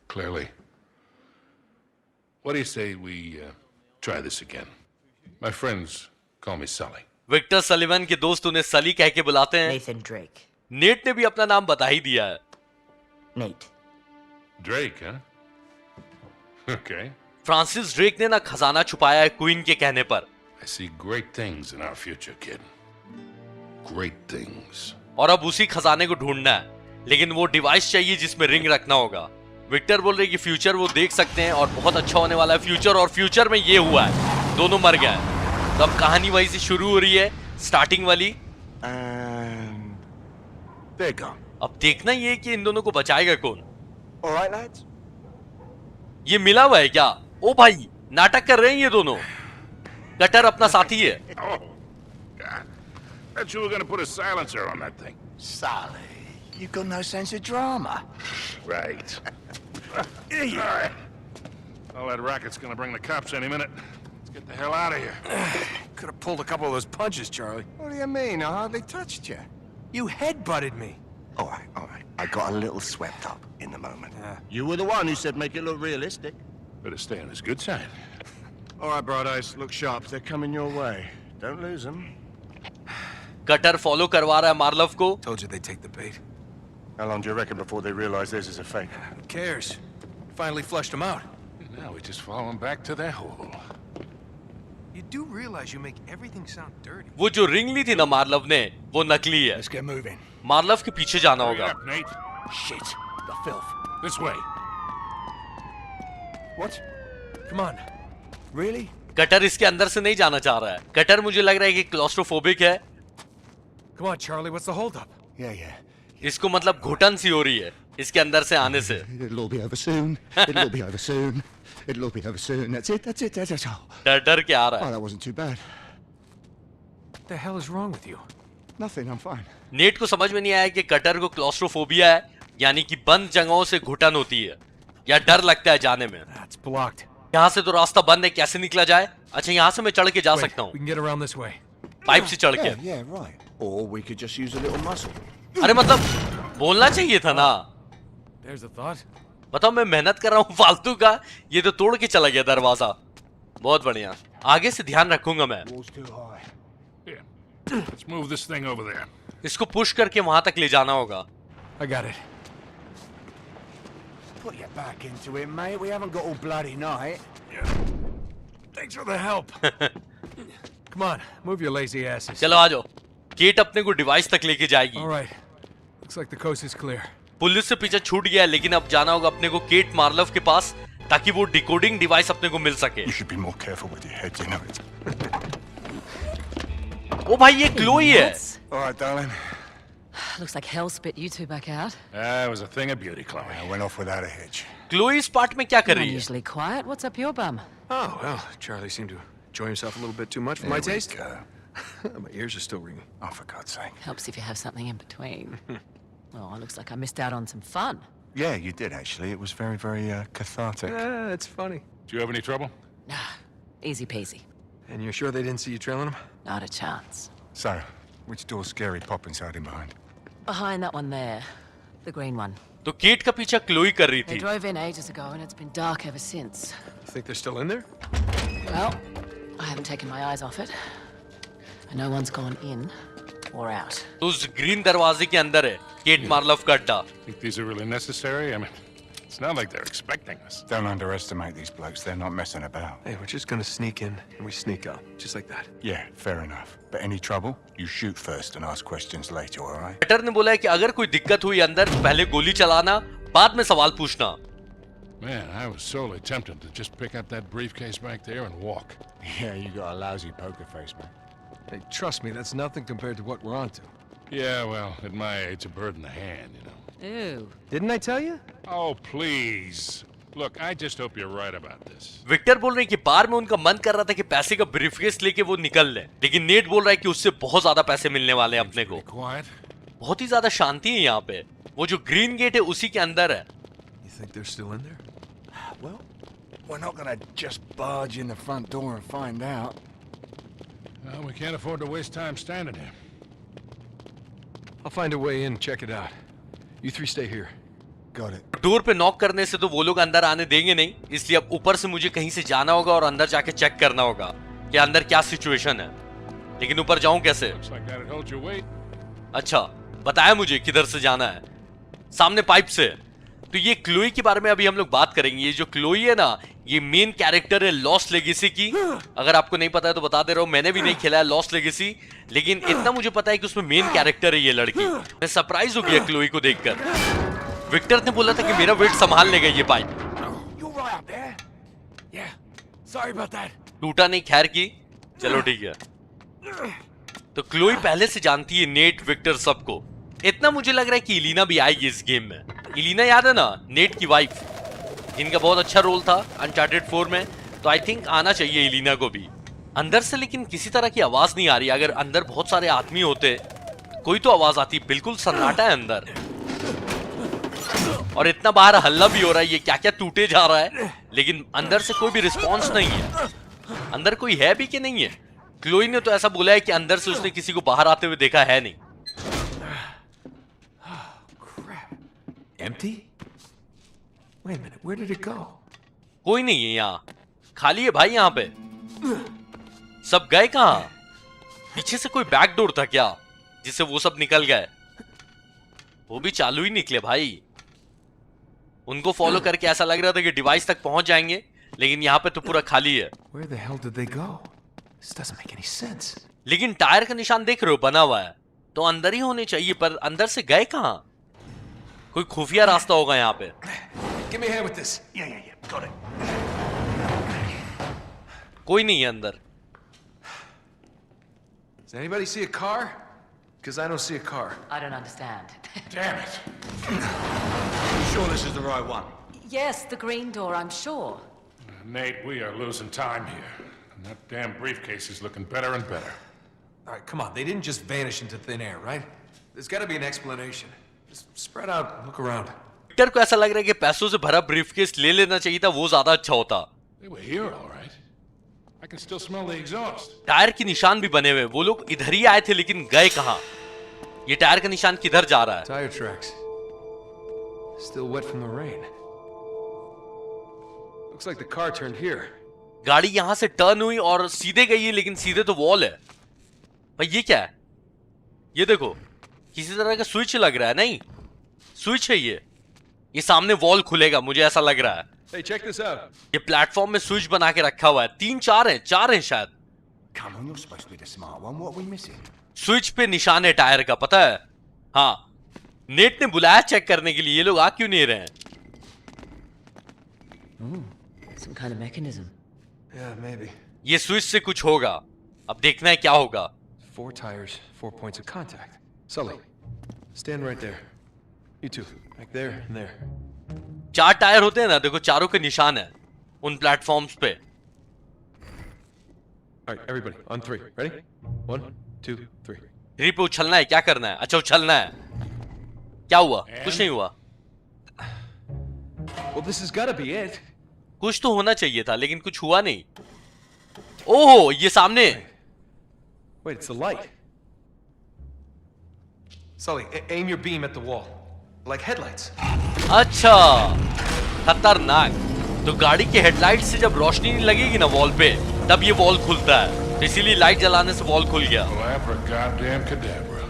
clearly. What do you say we try this again? My friends call me Sully. Victor Sullivan के दोस्त उन्हें सली कह के बुलाते हैं। Nathan Drake. नेट ने भी अपना नाम बता ही दिया है। Nate. Drake, huh? Okay. Francis Drake ने ना खजाना छुपाया है क्वीन के कहने पर। I see great things in our future, kid. Great things. और अब उसी खजाने को ढूंढना है, लेकिन वो डिवाइस चाहिए जिसमें रिंग रखना होगा। विक्टर बोल रहे कि फ्यूचर वो देख सकते हैं और बहुत अच्छा होने वाला है फ्यूचर, और फ्यूचर में ये हुआ है, दोनों मर गए। तो अब कहानी वहीं से शुरू हो रही है, स्टार्टिंग वाली। They're gone. अब देखना ये है कि इन दोनों को बचाएगा कौन। All right, lads? ये मिला हुआ है क्या? ओ भाई, नाटक कर रहे हैं ये दोनों। कटर अपना साथी है। Oh, God. Bet you were gonna put a silencer on that thing. Sally, you've got no sense of drama. Right. All right. All that racket's gonna bring the cops any minute. Let's get the hell out of here. Could have pulled a couple of those punches, Charlie. What do you mean? I hardly touched you. You headbutted me. All right, all right. I got a little swept up in the moment. Yeah. You were the one who said make it look realistic. Better stay on his good side. All right, Broadeyes, look sharp. They're coming your way. Don't lose them. Cutter follow करवा रहा है मार्लव को। Told you they'd take the bait. How long do you reckon before they realize this is a fake? Who cares? Finally flushed them out. Now we just follow him back to their hole. You do realize you make everything sound dirty. वो जो ring ली थी ना मार्लव ने, वो नकली है। Let's get moving. मार्लव के पीछे जाना Hurry होगा। up, Nate. Shit, the filth. This way. What? Come on. Really? Cutter इसके अंदर से नहीं जाना चाह रहा है। कटर मुझे लग रहा है कि क्लॉस्ट्रोफोबिक है। Come on, Charlie. What's the holdup? Yeah. इसको मतलब घुटन सी हो रही है इसके अंदर से आने से। It'll all be over soon. It'll all be over soon. It'll all be over soon. That's it. That's all. डर डर के आ रहा Oh, है। that wasn't too bad. What the hell is wrong with you? Nothing, I'm fine. Net को समझ में नहीं आया कि कटर को क्लॉस्ट्रोफोबिया है, यानी कि बंद जगहों से घुटन होती है या डर लगता है जाने में। That's blocked. यहाँ से तो रास्ता बंद है, कैसे निकला जाए? अच्छा, यहाँ से मैं चढ़ के जा Wait, सकता हूँ, we can get around this way. Pipe से चढ़ के। Yeah, right. Or we could just use a little muscle. अरे मतलब बोलना चाहिए था ना। There's a thought. बताओ मैं मेहनत कर रहा हूँ फालतू का, ये तो तोड़ के चला गया दरवाजा। बहुत बढ़िया, आगे से ध्यान रखूंगा मैं। Wall's too high. Here, let's move this thing over there. इसको पुश करके वहां तक ले जाना होगा। I got it. Put your back into it, mate. We haven't got all bloody night. Thanks for the help. Come on, move your lazy asses. चलो आ जाओ। Cat अपने को डिवाइस तक लेके जाएगी। All right. Looks like the coast is clear. Police से पीछे छूट गया है, लेकिन अब जाना होगा अपने को केट मार्लव के पास, ताकि वो डिकोडिंग डिवाइस अपने को मिल सके। You should be more careful with your head, you know it. ओ भाई ये क्लोई है। All right, darling. Looks like hell spit you two back out. That was a thing of beauty, Chloe. I went off without a hitch. Chloe इस part में क्या कर रही है? Unusually quiet. What's up your bum? Oh, well, Charlie seemed to enjoy himself a little bit too much for my There we taste. go. My ears are still ringing. Oh, for God's sake. Helps if you have something in between. Well, it looks like I missed out on some fun. Yeah, you did actually. It was very, very cathartic. It's funny. Do you have any trouble? Nah, easy peasy. And you're sure they didn't see you trailing him? Not a chance. So, which door's scary popping hiding behind? Behind that one there. The green one. तो cat का पीछा Chloe कर रही They थी। drove in ages ago and it's been dark ever since. You think they're still in there? Well, I haven't taken my eyes off it. And no one's gone in or out. तो उस green दरवाजे के अंदर है cat मार्लव का अड्डा। Think these are really necessary? I mean, it's not like they're expecting us. Don't underestimate these blokes. They're not messing about. Hey, we're just gonna sneak in and we sneak out, just like that. Yeah, fair enough. But any trouble, you shoot first and ask questions later, all right? Butter ने बोला है कि अगर कोई दिक्कत हुई अंदर, पहले गोली चलाना, बाद में सवाल पूछना। Man, I was sorely tempted to just pick up that briefcase back there and walk. Yeah, you got a lousy poker face, man. Hey, trust me, that's nothing compared to what we're on to. Yeah, well, at my age, a bird in the hand, you know. Ew. Didn't I tell you? Oh, please. Look, I just hope you're right about this. Victor बोल रहे हैं कि बार में उनका मन कर रहा था कि पैसे का ब्रीफकेस लेके वो निकल ले, लेकिन नेट बोल रहा है कि उससे बहुत ज्यादा पैसे मिलने वाले हैं अपने को। Be quiet. बहुत ही ज्यादा शांति है यहाँ पे। वो जो ग्रीन गेट है उसी के अंदर है। You think they're still in there? Well, we're not gonna just barge in the front door and find out. Well, we can't afford to waste time standing here. I'll find a way in, check it out. You three stay here. Got it. Door पे knock करने से तो वो लोग अंदर आने देंगे नहीं, इसलिए अब ऊपर से मुझे कहीं से जाना होगा और अंदर जाके चेक करना होगा कि अंदर क्या सिचुएशन है। लेकिन ऊपर जाऊं कैसे? Looks like that'd hold your weight. अच्छा, बताया मुझे किधर से जाना है। सामने पाइप से। तो ये क्लोई के बारे में अभी हम लोग बात करेंगे। ये जो क्लोई है ना, ये मेन कैरेक्टर है लॉस्ट लेगेसी की। अगर आपको नहीं पता है तो बता दे रहा हूं, मैंने भी नहीं खेला है लॉस्ट लेगेसी, लेकिन इतना मुझे पता है कि उसमें मेन कैरेक्टर है ये लड़की। मैं सरप्राइज हो गया क्लोई को देखकर। विक्टर ने बोला था कि मेरा वेट संभाल लेगा ये pipe. You right up there? Yeah. Sorry about that. टूटा नहीं खैर की, चलो ठीक है। तो क्लोई पहले से जानती है नेट, विक्टर सबको। इतना मुझे लग रहा है कि इलीना भी आएगी इस गेम में। इलीना याद है ना, नेट की वाइफ, जिनका बहुत अच्छा रोल था अनचार्टेड 4 में, तो आई थिंक आना चाहिए इलीना को भी अंदर से। लेकिन किसी तरह की आवाज नहीं आ रही। अगर अंदर बहुत सारे आदमी होते कोई तो आवाज आती। बिल्कुल सन्नाटा है अंदर, और इतना बाहर हल्ला भी हो रहा है, ये क्या क्या टूटे जा रहा है, लेकिन अंदर से कोई भी रिस्पॉन्स नहीं है। अंदर कोई है भी कि नहीं है? क्लोई ने तो ऐसा बोला है कि अंदर से उसने किसी को बाहर आते हुए देखा है नहीं। Empty? Wait a minute, where did it go? कोई नहीं है यहाँ, खाली है भाई यहाँ पे। सब गए कहाँ? पीछे से कोई बैक डोर था क्या जिससे वो सब निकल गए? वो भी चालू ही निकले भाई। उनको फॉलो करके ऐसा लग रहा था कि डिवाइस तक पहुंच जाएंगे, लेकिन यहाँ पे तो पूरा खाली है। Where the hell did they go? This doesn't make any sense. लेकिन टायर का निशान देख रहे हो बना हुआ है, तो अंदर ही होने चाहिए, पर अंदर से गए कहाँ? कोई खुफिया रास्ता होगा यहाँ पे। Give me a hand with this. Yeah. Got it. कोई नहीं है अंदर। Does anybody see a car? Because I don't see a car. I don't understand. Damn it! Sure this is the right one? Yes, the green door, I'm sure. Nate, we are losing time here. And that damn briefcase is looking better and better. All right, come on. They didn't just vanish into thin air, right? There's got to be an explanation. Just spread out, look around. Victor को ऐसा लग रहा है कि पैसों से भरा briefcase ले लेना चाहिए था, वो ज्यादा अच्छा होता। They were here, all right. I can still smell the exhaust. Tyre के निशान भी बने हुए। वो लोग इधर ही आए थे, लेकिन गए कहाँ? ये टायर का निशान किधर जा रहा है? Tire tracks. Still wet from the rain. Looks like the car turned here. गाड़ी यहां से टर्न हुई और सीधे गई है, लेकिन सीधे तो वॉल है। भाई ये क्या है? ये देखो, किसी तरह का स्विच लग रहा है। नहीं, स्विच है ये सामने वॉल खुलेगा, मुझे ऐसा लग रहा है। Hey, check this out. ये प्लेटफॉर्म में स्विच बना के रखा हुआ है। 3-4 हैं, 4 हैं शायद। Come on, you're supposed to be the smart one. What are we missing? Switch पे निशान है टायर का, पता है? हाँ, नेट ने बुलाया चेक करने के लिए। ये लोग आ क्यों नहीं रहे हैं? Some kind of mechanism. Yeah, maybe. ये स्विच से कुछ होगा, अब देखना है क्या होगा। 4 tires, 4 points of contact. Sully, stand right there. You two, back there and there. 4 tyre होते हैं ना, देखो चारों के निशान है उन प्लेटफॉर्म्स पे। All right, everybody, on 3. Ready? 1, 2, 3. 3 पे उछलना है, क्या करना है? अच्छा, उछलना है। क्या हुआ? कुछ नहीं हुआ। Well, this has got to be it. कुछ तो होना चाहिए था, लेकिन कुछ हुआ नहीं। ओह, ये सामने। Wait, it's the light. Sully, aim your beam at the wall. Like headlights. अच्छा, खतरनाक। तो गाड़ी के हेडलाइट से जब रोशनी लगेगी ना वॉल पे, तब ये वॉल खुलता है। तो इसीलिए लाइट जलाने से वॉल खुल गया। Goddamn cadabra.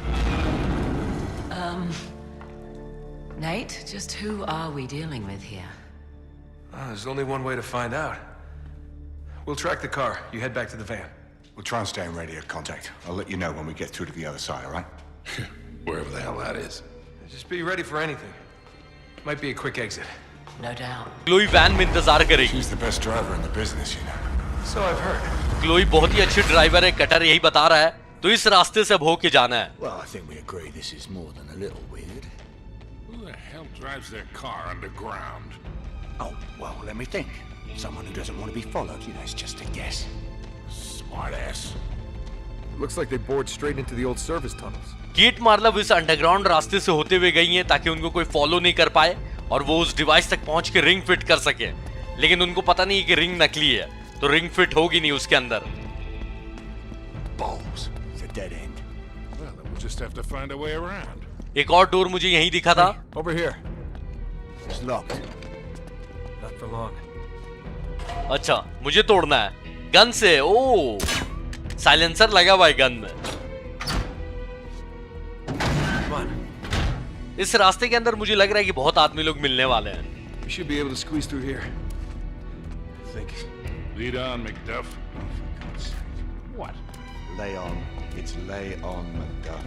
Nate, just who are we dealing with here? There's only one way to find out. We'll track the car. You head back to the van. We'll try and stay in radio contact. I'll let you know when we get through to the other side, all right? Wherever the hell that is. Just be ready for anything. Might be a quick exit. No doubt. Chloe van में इंतजार करेगी। She's the best driver in the business, you know. So I've heard. Chloe बहुत ही अच्छी driver है, cutter यही बता रहा है। तो इस रास्ते से अब होके जाना है। Well, I think we agree this is more than a little weird. Who the hell drives their car underground? Oh, well, let me think. Someone who doesn't want to be followed, you know, it's just a guess. Smartass. Looks like they bored straight into the old service tunnels. कीट मार्लव इस underground रास्ते से होते हुए गई हैं ताकि उनको कोई फॉलो नहीं कर पाए और वो उस डिवाइस तक पहुंच के रिंग फिट कर सके। लेकिन उनको पता नहीं कि रिंग नकली है, तो रिंग फिट होगी नहीं उसके अंदर। Balls. It's a dead end. Well, then we'll just have to find a way around. एक और डोर मुझे यहीं दिखा था। Over here. It's locked. Not for long. अच्छा, मुझे तोड़ना है गन से। ओ, साइलेंसर लगा हुआ है गन में। Come on. इस रास्ते के अंदर मुझे लग रहा है कि बहुत आदमी लोग मिलने वाले हैं। We should be able to squeeze through here. I think. Lead on, Macduff. What? Lay on. It's lay on, Macduff.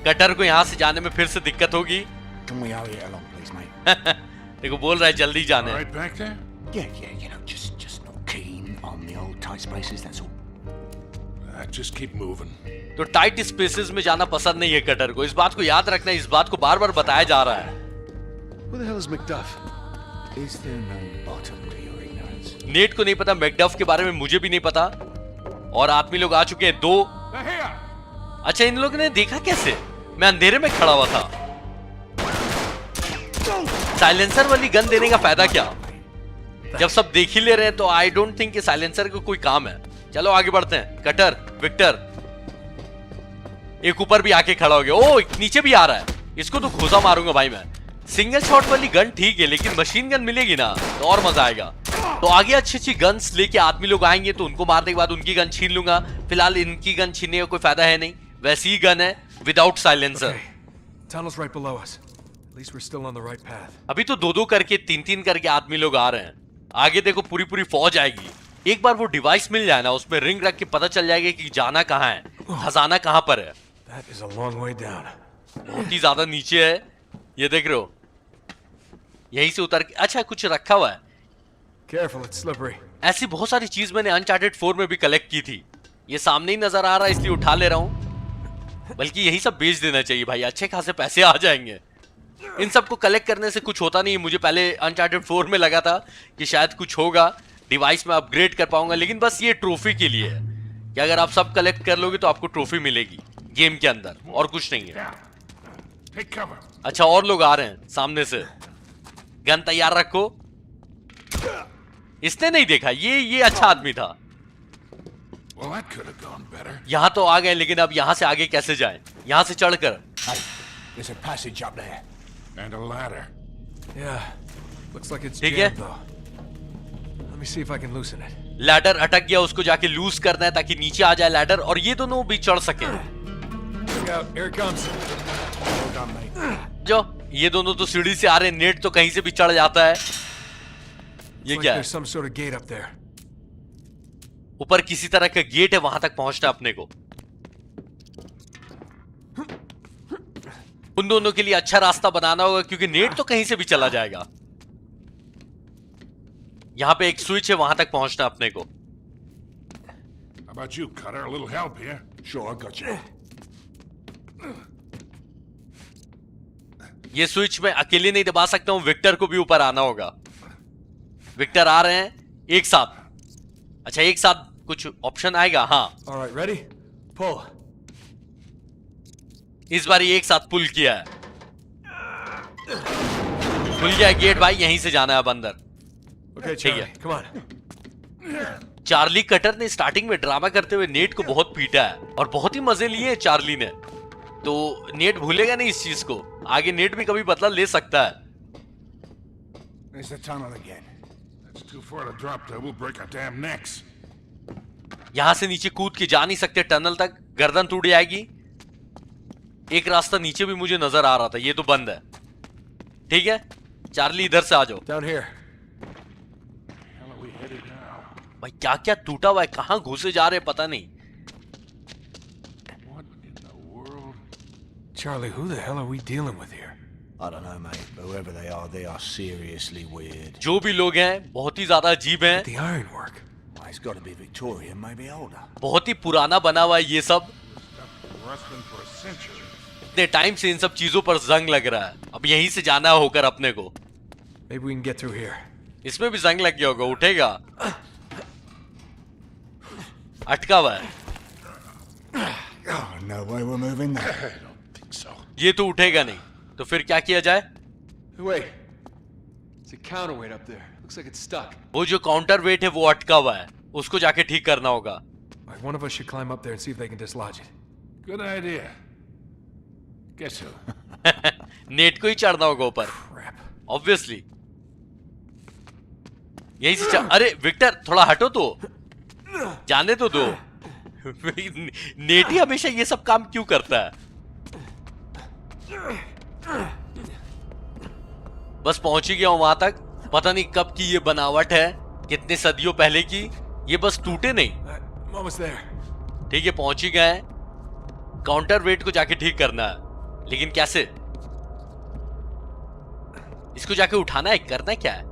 Cutter को यहाँ से जाने में फिर से दिक्कत होगी। Can we hurry it along, please, mate? देखो बोल रहा है जल्दी जाने। Right back there? Yeah, you know, just not keen on the old tight spaces, that's all. Just keep moving. तो टाइट स्पेसेस में जाना पसंद नहीं है कटर को। इस बात को याद रखना, इस बात को बार बार बताया जा रहा है। Who the hell is Macduff? Is there no bottom to your ignorance? Net को नहीं पता, मैकडफ के बारे में मुझे भी नहीं पता। और आदमी लोग आ चुके हैं 2। They're here. अच्छा, इन लोगों ने देखा कैसे? मैं अंधेरे में खड़ा हुआ था। साइलेंसर वाली गन देने का फायदा क्या? जब सब देख ही ले रहे हैं तो आई डोंट थिंक कि साइलेंसर का कोई काम है। चलो आगे बढ़ते हैं। कटर, विक्टर, एक ऊपर भी आके खड़ा हो गया। ओ, नीचे भी आ रहा है। इसको तो घुसा मारूंगा भाई मैं। सिंगल शॉट वाली गन ठीक है, लेकिन मशीन गन मिलेगी ना तो और मजा आएगा। तो आगे अच्छी अच्छी गन्स लेके आदमी लोग आएंगे तो उनको मारने के बाद उनकी गन छीन लूंगा। फिलहाल इनकी गन छीनने का कोई फायदा है नहीं, वैसी ही गन है without silencer. Okay. Tunnel's right below us. At least we're still on the right path. अभी तो 2-2 करके 3-3 करके आदमी लोग आ रहे हैं। आगे देखो पूरी पूरी फौज आएगी। एक बार वो डिवाइस मिल जाए ना, उसमें रिंग रख के पता चल जाएगा कि जाना कहाँ है, खजाना कहाँ पर है। That is a long way down. बहुत ही ज्यादा नीचे है, ये देख रहे हो। यहीं से उतर के, अच्छा कुछ रखा हुआ है। Careful, it's slippery. ऐसी बहुत सारी चीज मैंने अनचार्टेड 4 में भी कलेक्ट की थी। ये सामने ही नजर आ रहा है इसलिए उठा ले रहा हूं। बल्कि यही सब बेच देना चाहिए भाई, अच्छे खासे पैसे आ जाएंगे। इन सबको कलेक्ट करने से कुछ होता नहीं। मुझे पहले अनचार्टेड 4 में लगा था कि शायद कुछ होगा, डिवाइस में अपग्रेड कर पाऊंगा, लेकिन बस ये ट्रॉफी के लिए है कि अगर आप सब कलेक्ट कर लोगे तो आपको ट्रॉफी मिलेगी गेम के अंदर, और कुछ नहीं है। Take cover. अच्छा, और लोग आ रहे हैं सामने से। गन तैयार रखो। इसने नहीं देखा, ये अच्छा आदमी था। Well, that could have gone better. यहां तो आ गए, लेकिन अब यहां से आगे कैसे जाएं? यहां से चढ़कर। Hey, there's a passage up there. And a ladder. Yeah. Looks like it's ठीक है। jammed though. me see if I can loosen it. Ladder अटक गया, उसको जाके लूज करना है ताकि नीचे आ जाए लैडर और ये दोनों भी चढ़ सके। Look out, here it comes. Well done, mate. जो ये दोनों तो सीढ़ी से आ रहे हैं, नेट तो कहीं से भी चढ़ जाता है। ये It's like क्या है? there's some sort of gate up there. ऊपर किसी तरह का गेट है, वहां तक पहुंचना अपने को। उन दोनों के लिए अच्छा रास्ता बनाना होगा क्योंकि नेट तो कहीं से भी चला जाएगा। यहां पे एक स्विच है, वहां तक पहुंचना अपने को। How about you, Cutter? A little help here? Sure, I got you. ये स्विच मैं अकेले नहीं दबा सकता हूं, विक्टर को भी ऊपर आना होगा। विक्टर आ रहे हैं एक साथ। अच्छा, एक साथ कुछ ऑप्शन आएगा? हाँ, All right, ready? Pull. इस बार ये एक साथ पुल किया है। खुल गया गेट भाई, यहीं से जाना है अब अंदर। Okay, ठीक Charlie, है। come on. चार्ली कटर ने स्टार्टिंग में ड्रामा करते हुए नेट को बहुत पीटा है और बहुत ही मजे लिए हैं चार्ली ने, तो नेट भूलेगा नहीं इस चीज को। आगे नेट भी कभी बदला ले सकता है। There's the tunnel again. That's too far to drop there. We'll break our damn necks. यहां से नीचे कूद के जा नहीं सकते टनल तक, गर्दन टूट जाएगी। एक रास्ता नीचे भी मुझे नजर आ रहा था, ये तो बंद है। ठीक है चार्ली, इधर से आ जाओ। Down here. Hell are we headed now? भाई क्या क्या टूटा हुआ है, कहां घुसे जा रहे हैं पता नहीं। What in the world? Charlie, who the hell are we dealing with here? I don't know, mate, but whoever they are seriously weird. जो भी लोग हैं बहुत ही ज्यादा अजीब हैं। The ironwork. Well, it's got to be Victorian, maybe older. बहुत ही पुराना बना हुआ है ये सब। Rustling for a century. इतने टाइम से इन सब चीजों पर जंग लग रहा है। अब यहीं से जाना होकर अपने को। Maybe we can get through here. इसमें भी जंग लग गया होगा, उठेगा? अटका हुआ है। Oh, no way we're moving that. I don't think so. ये तो उठेगा नहीं, तो फिर क्या किया जाए? Wait. It's a counterweight up there. Looks like it's stuck. वो जो काउंटर वेट है वो अटका हुआ है, उसको जाके ठीक करना होगा। All right, one of us should climb up there and see if they can dislodge it. Good idea. Guess who? Net को ही चढ़ना होगा ऊपर, Crap. ऑब्वियसली। यहीं से अरे विक्टर थोड़ा हटो तो, जाने तो दो। नेट ही हमेशा ये सब काम क्यों करता है? बस पहुंच ही गया हूं वहां तक। पता नहीं कब की ये बनावट है, कितने सदियों पहले की। ये बस टूटे नहीं। I'm almost there. ठीक है, पहुंच ही गए। काउंटर वेट को जाके ठीक करना है, लेकिन कैसे? इसको जाके उठाना है, करना है क्या है?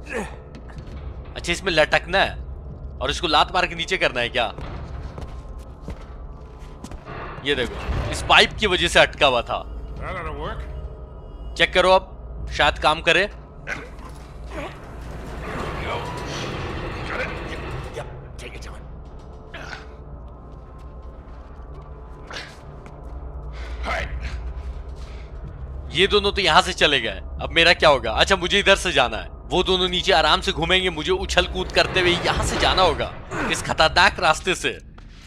अच्छा, इसमें लटकना है और इसको लात मार के नीचे करना है क्या? ये देखो, इस पाइप की वजह से अटका हुआ था। That ought to work. Check करो अब, शायद काम करे। Yep, take your time. Hey, ये दोनों तो यहां से चले गए, अब मेरा क्या होगा? अच्छा, मुझे इधर से जाना है। वो दोनों नीचे आराम से घूमेंगे, मुझे उछल कूद करते हुए यहां से जाना होगा, इस खतरनाक रास्ते से।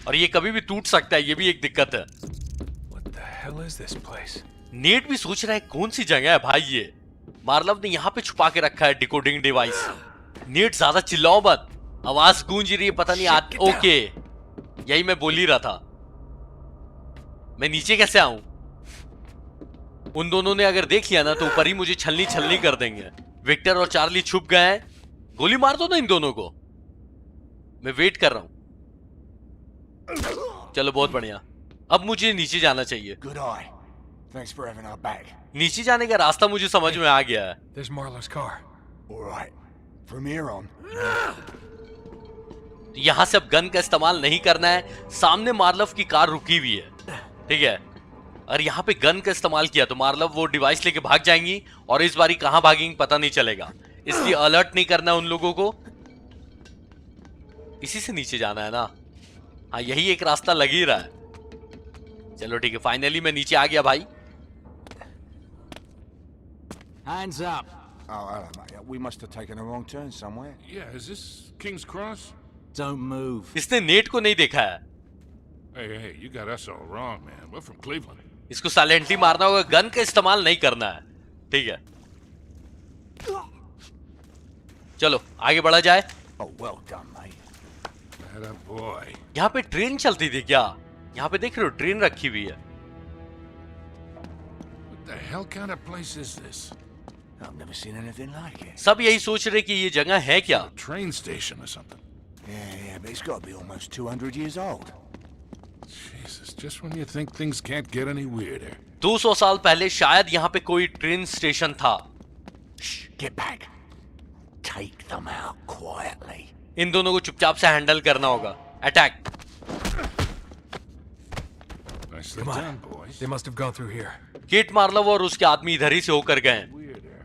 और ये कभी भी टूट सकता है, ये भी एक दिक्कत है। What the hell is this place? Net भी सोच रहा है कौन सी जगह है भाई ये। मार्लव ने यहाँ पे छुपा के रखा है डिकोडिंग डिवाइस। नेट ज्यादा चिल्लाओ मत, आवाज गूंज रही है, पता नहीं आज। ओके, यही मैं बोल ही रहा था। मैं नीचे कैसे आऊं? उन दोनों ने अगर देख लिया ना तो ऊपर ही मुझे छलनी छलनी कर देंगे। विक्टर और चार्ली छुप गए हैं, गोली मार दो ना इन दोनों को। मैं वेट कर रहा हूं। चलो बहुत बढ़िया, अब मुझे नीचे जाना चाहिए। Good eye. Thanks for having our back. नीचे जाने का रास्ता मुझे समझ में आ गया है। There's Marlowe's car. All right. From here on. यहां से अब गन का इस्तेमाल नहीं करना है। सामने मार्लव की कार रुकी हुई है, ठीक है। और यहाँ पे गन का इस्तेमाल किया तो मार्लव वो डिवाइस लेके भाग जाएंगी, और इस बारी कहां भागेंगी पता नहीं चलेगा, इसलिए अलर्ट नहीं करना उन लोगों को। इसी से नीचे जाना है ना? हाँ, यही एक रास्ता लग ही रहा है। चलो ठीक है, फाइनली मैं नीचे आ गया भाई। Hands up. Oh, hello, mate. We must have taken a wrong turn somewhere. yeah, is this King's Cross? Don't move. इसने नेट को नहीं देखा है। Hey, hey, you got us all wrong, man. We're from Cleveland. इसको silently मारना होगा, gun का इस्तेमाल नहीं करना है, ठीक है। चलो आगे बढ़ा जाए। Oh, well done, mate. Atta boy. यहाँ पे ट्रेन चलती थी क्या? यहाँ पे देख रहे हो ट्रेन रखी हुई है। What the hell kind of place is this? I've never seen anything like it. सब यही सोच रहे कि ये जगह है क्या? Train station or something. Yeah, but it's got to be almost 200 years old. Jesus, just when you think things can't get any weirder. 200 साल पहले शायद यहाँ पे कोई ट्रेन स्टेशन था। Shh, get back. Take them out quietly. इन दोनों को चुपचाप से हैंडल करना होगा। Attack. Nicely Come on. done, boys. They must have gone through here. Kate Marlowe और उसके आदमी इधर ही से होकर गए। Weirder.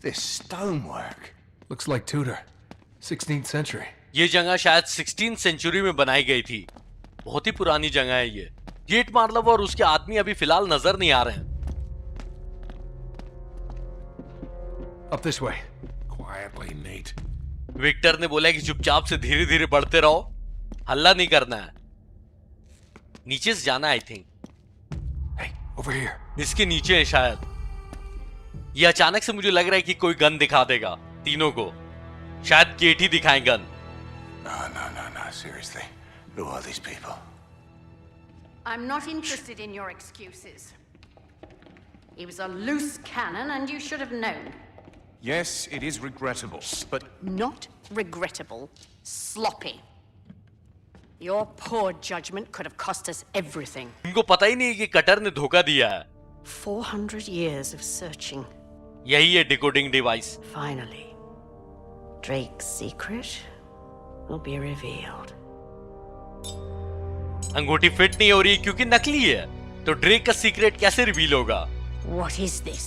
This stonework. Looks like Tudor. 16th century. ये जगह शायद 16th सेंचुरी में बनाई गई थी। बहुत ही पुरानी जगह है ये। केट मार्लोव और उसके आदमी अभी फिलहाल नजर नहीं आ रहे हैं। Up this way. Quietly, Nate. Victor ने बोला कि चुपचाप से धीरे धीरे बढ़ते रहो, हल्ला नहीं करना है। नीचे से जाना I think. Hey, over here. इसके नीचे है शायद। ये अचानक से मुझे लग रहा है कि कोई गन दिखा देगा तीनों को। शायद केट ही दिखाएं gun. No, seriously. Who are these people? I'm not interested in your excuses. He was a loose cannon and you should have known. Yes, it is regrettable, but Not regrettable, sloppy. Your poor judgment could have cost us everything. इनको पता ही नहीं कि cutter ने धोखा दिया है। 400 years of searching. यही है decoding device. Finally, Drake's secret will be revealed. अंगूठी फिट नहीं हो रही क्योंकि नकली है, तो ड्रेक का सीक्रेट कैसे रिवील होगा? What is this?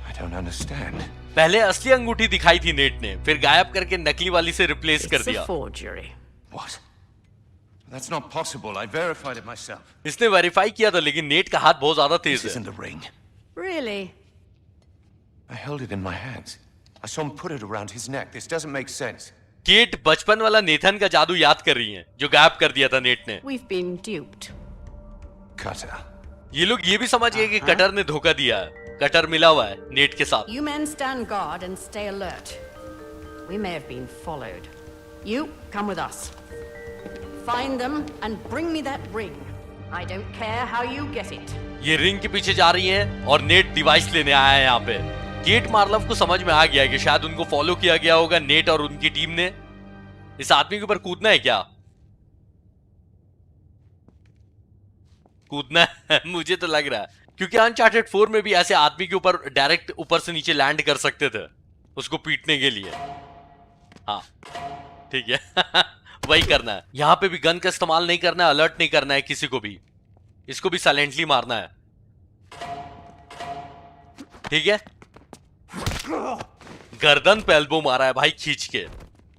I don't understand. पहले असली अंगूठी दिखाई थी नेट ने, फिर गायब करके नकली वाली से रिप्लेस कर It's a दिया। forgery. What? That's not possible. I verified it myself. इसने वेरीफाई किया था, लेकिन नेट का हाथ बहुत ज्यादा तेज This है। isn't a ring. Really? I held it in my hands. I saw him put it around his neck. This doesn't make sense. Kate बचपन वाला नेथन का जादू याद कर रही है, जो गायब कर दिया था नेट ने। We've been duped. Cutter. ये लोग ये भी समझ गए कि कटर ने धोखा दिया है। कटर मिला हुआ है नेट के साथ। You men stand guard and stay alert. We may have been followed. You, come with us. Find them and bring me that ring. I don't care how you get it. ये ring के पीछे जा रही हैं और net device लेने आया है यहाँ पे। केट मार्लोव को समझ में आ गया है कि शायद उनको फॉलो किया गया होगा नेट और उनकी टीम ने। इस आदमी के ऊपर कूदना है क्या? कूदना है मुझे तो लग रहा है, क्योंकि अनचार्टेड 4 में भी ऐसे आदमी के ऊपर डायरेक्ट ऊपर से नीचे लैंड कर सकते थे उसको पीटने के लिए। हाँ ठीक है वही करना है। यहाँ पे भी गन का इस्तेमाल नहीं करना है, अलर्ट नहीं करना है किसी को भी। इसको भी साइलेंटली मारना है, ठीक है। गर्दन पे एल्बो मारा है भाई खींच के।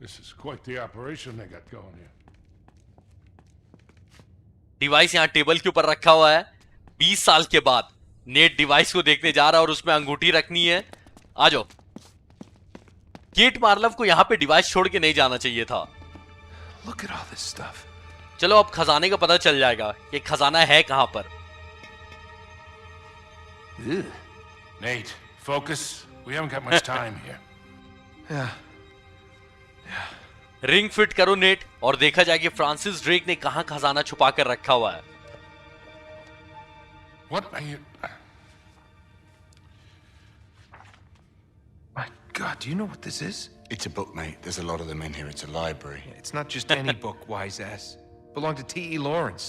This is quite the operation they got going here. Device यहाँ टेबल के ऊपर रखा हुआ है। 20 साल के बाद नेट डिवाइस को देखने जा रहा है और उसमें अंगूठी रखनी है। आ जाओ। केट मार्लोव को यहाँ पे डिवाइस छोड़ के नहीं जाना चाहिए था। Look at all this stuff. चलो अब खजाने का पता चल जाएगा कि खजाना है कहां पर। Nate, focus. We haven't got much time here. Yeah. Ring fit करो नेट और देखा जाए कि फ्रांसिस ड्रेक ने कहां खजाना छुपा कर रखा हुआ है। What are you... My God, do you know what this is? It's a book, mate. There's a lot of them in here. It's a library. It's not just any book, wise ass. Belonged to T.E. Lawrence.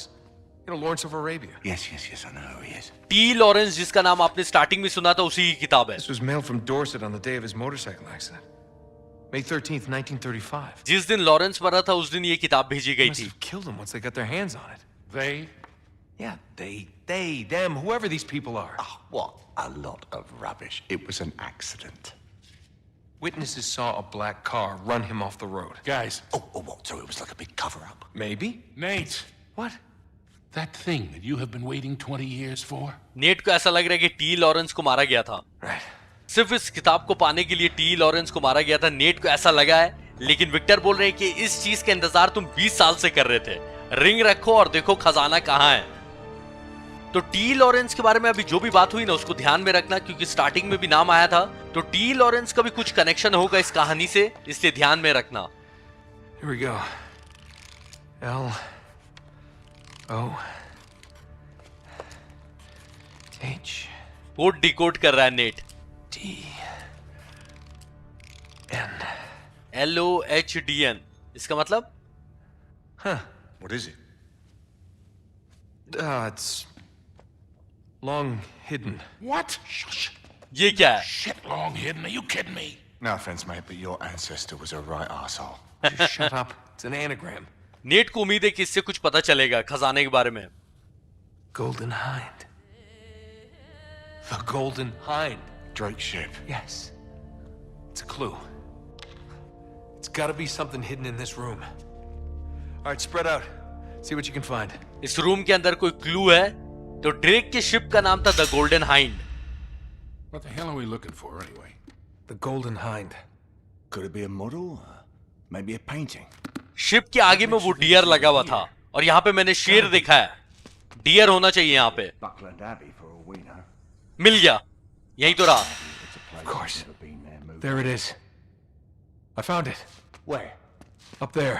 You know, Lawrence of Arabia. Yes, I know who he is. T Lawrence, जिसका नाम आपने starting में सुना था, उसी की किताब है। This was mailed from Dorset on the day of his motorcycle accident. May 13th, 1935. जिस दिन लॉरेंस मरा था उस दिन ये किताब भेजी They गई must थी। have killed him once they got their hands on it. They? Yeah, they, them, whoever these people are. Oh, what a lot of rubbish. It was an accident. Witnesses saw a black car run him off the road. Guys. Oh, what? So it was like a big cover-up? Maybe. Nate. What? That thing that you have been waiting 20 years for? Net को ऐसा लग रहा है कि T Lawrence को मारा गया था। Right. सिर्फ इस किताब को पाने के लिए टी लॉरेंस को मारा गया था, नेट को ऐसा लगा है। लेकिन विक्टर बोल रहे हैं कि इस चीज का इंतजार तुम 20 साल से कर रहे थे। रिंग रखो और देखो खजाना कहां है। तो टी लॉरेंस के बारे में अभी जो भी बात हुई ना उसको ध्यान में रखना, क्योंकि स्टार्टिंग में भी नाम आया था, तो टी लॉरेंस का भी कुछ कनेक्शन होगा इस कहानी से, इसलिए ध्यान में रखना। Here we go. L O H code decode कर रहा है नेट। D N LOHDN, इसका मतलब? Huh. What is it? It's long hidden. What? Shush. ये क्या है? Shit long hidden. Are you kidding me? No offense, mate, but your ancestor was a right arsehole. Just shut up. It's an anagram. Net को उम्मीद है कि इससे कुछ पता चलेगा खजाने के बारे में। Golden Hind. The Golden Hind. Drake's ship. Yes. It's a clue. It's gotta be something hidden in this room. Alright, spread out. See what you can find. इस रूम के अंदर कोई क्लू है? तो ड्रेक के शिप का नाम था the golden hind. What the hell are we looking for anyway? The Golden Hind. Could it be a model? Maybe a painting? Ship के आगे में वो डियर लगा हुआ था, और यहाँ पे मैंने शेर देखा है। डियर होना चाहिए यहाँ पे। Buckland Abbey, for all we know. मिल गया, यही तो रहा। Of course. There it is. I found it. Where? Up there.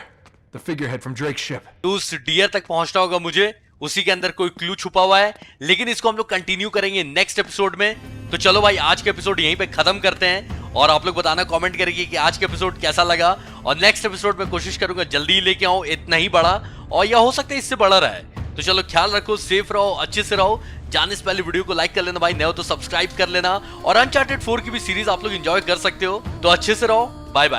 The figurehead from Drake's ship. तो उस डियर तक पहुंचना होगा मुझे, उसी के अंदर कोई क्लू छुपा हुआ है, लेकिन इसको हम लोग कंटिन्यू करेंगे नेक्स्ट एपिसोड में। तो चलो भाई, आज के एपिसोड यहीं पे खत्म करते हैं, और आप लोग बताना कमेंट करेंगे कि आज के एपिसोड कैसा लगा, और नेक्स्ट एपिसोड में कोशिश करूंगा जल्दी लेके आऊं, इतना ही बड़ा, और या हो सकता है इससे बड़ा रहे। तो चलो, ख्याल रखो, सेफ रहो, अच्छे से रहो। जाने से पहले वीडियो को लाइक कर लेना भाई, नए हो तो सब्सक्राइब कर लेना, और अनचार्टेड 4 की भी सीरीज आप लोग एंजॉय कर सकते हो। तो अच्छे से रहो, बाय बाय।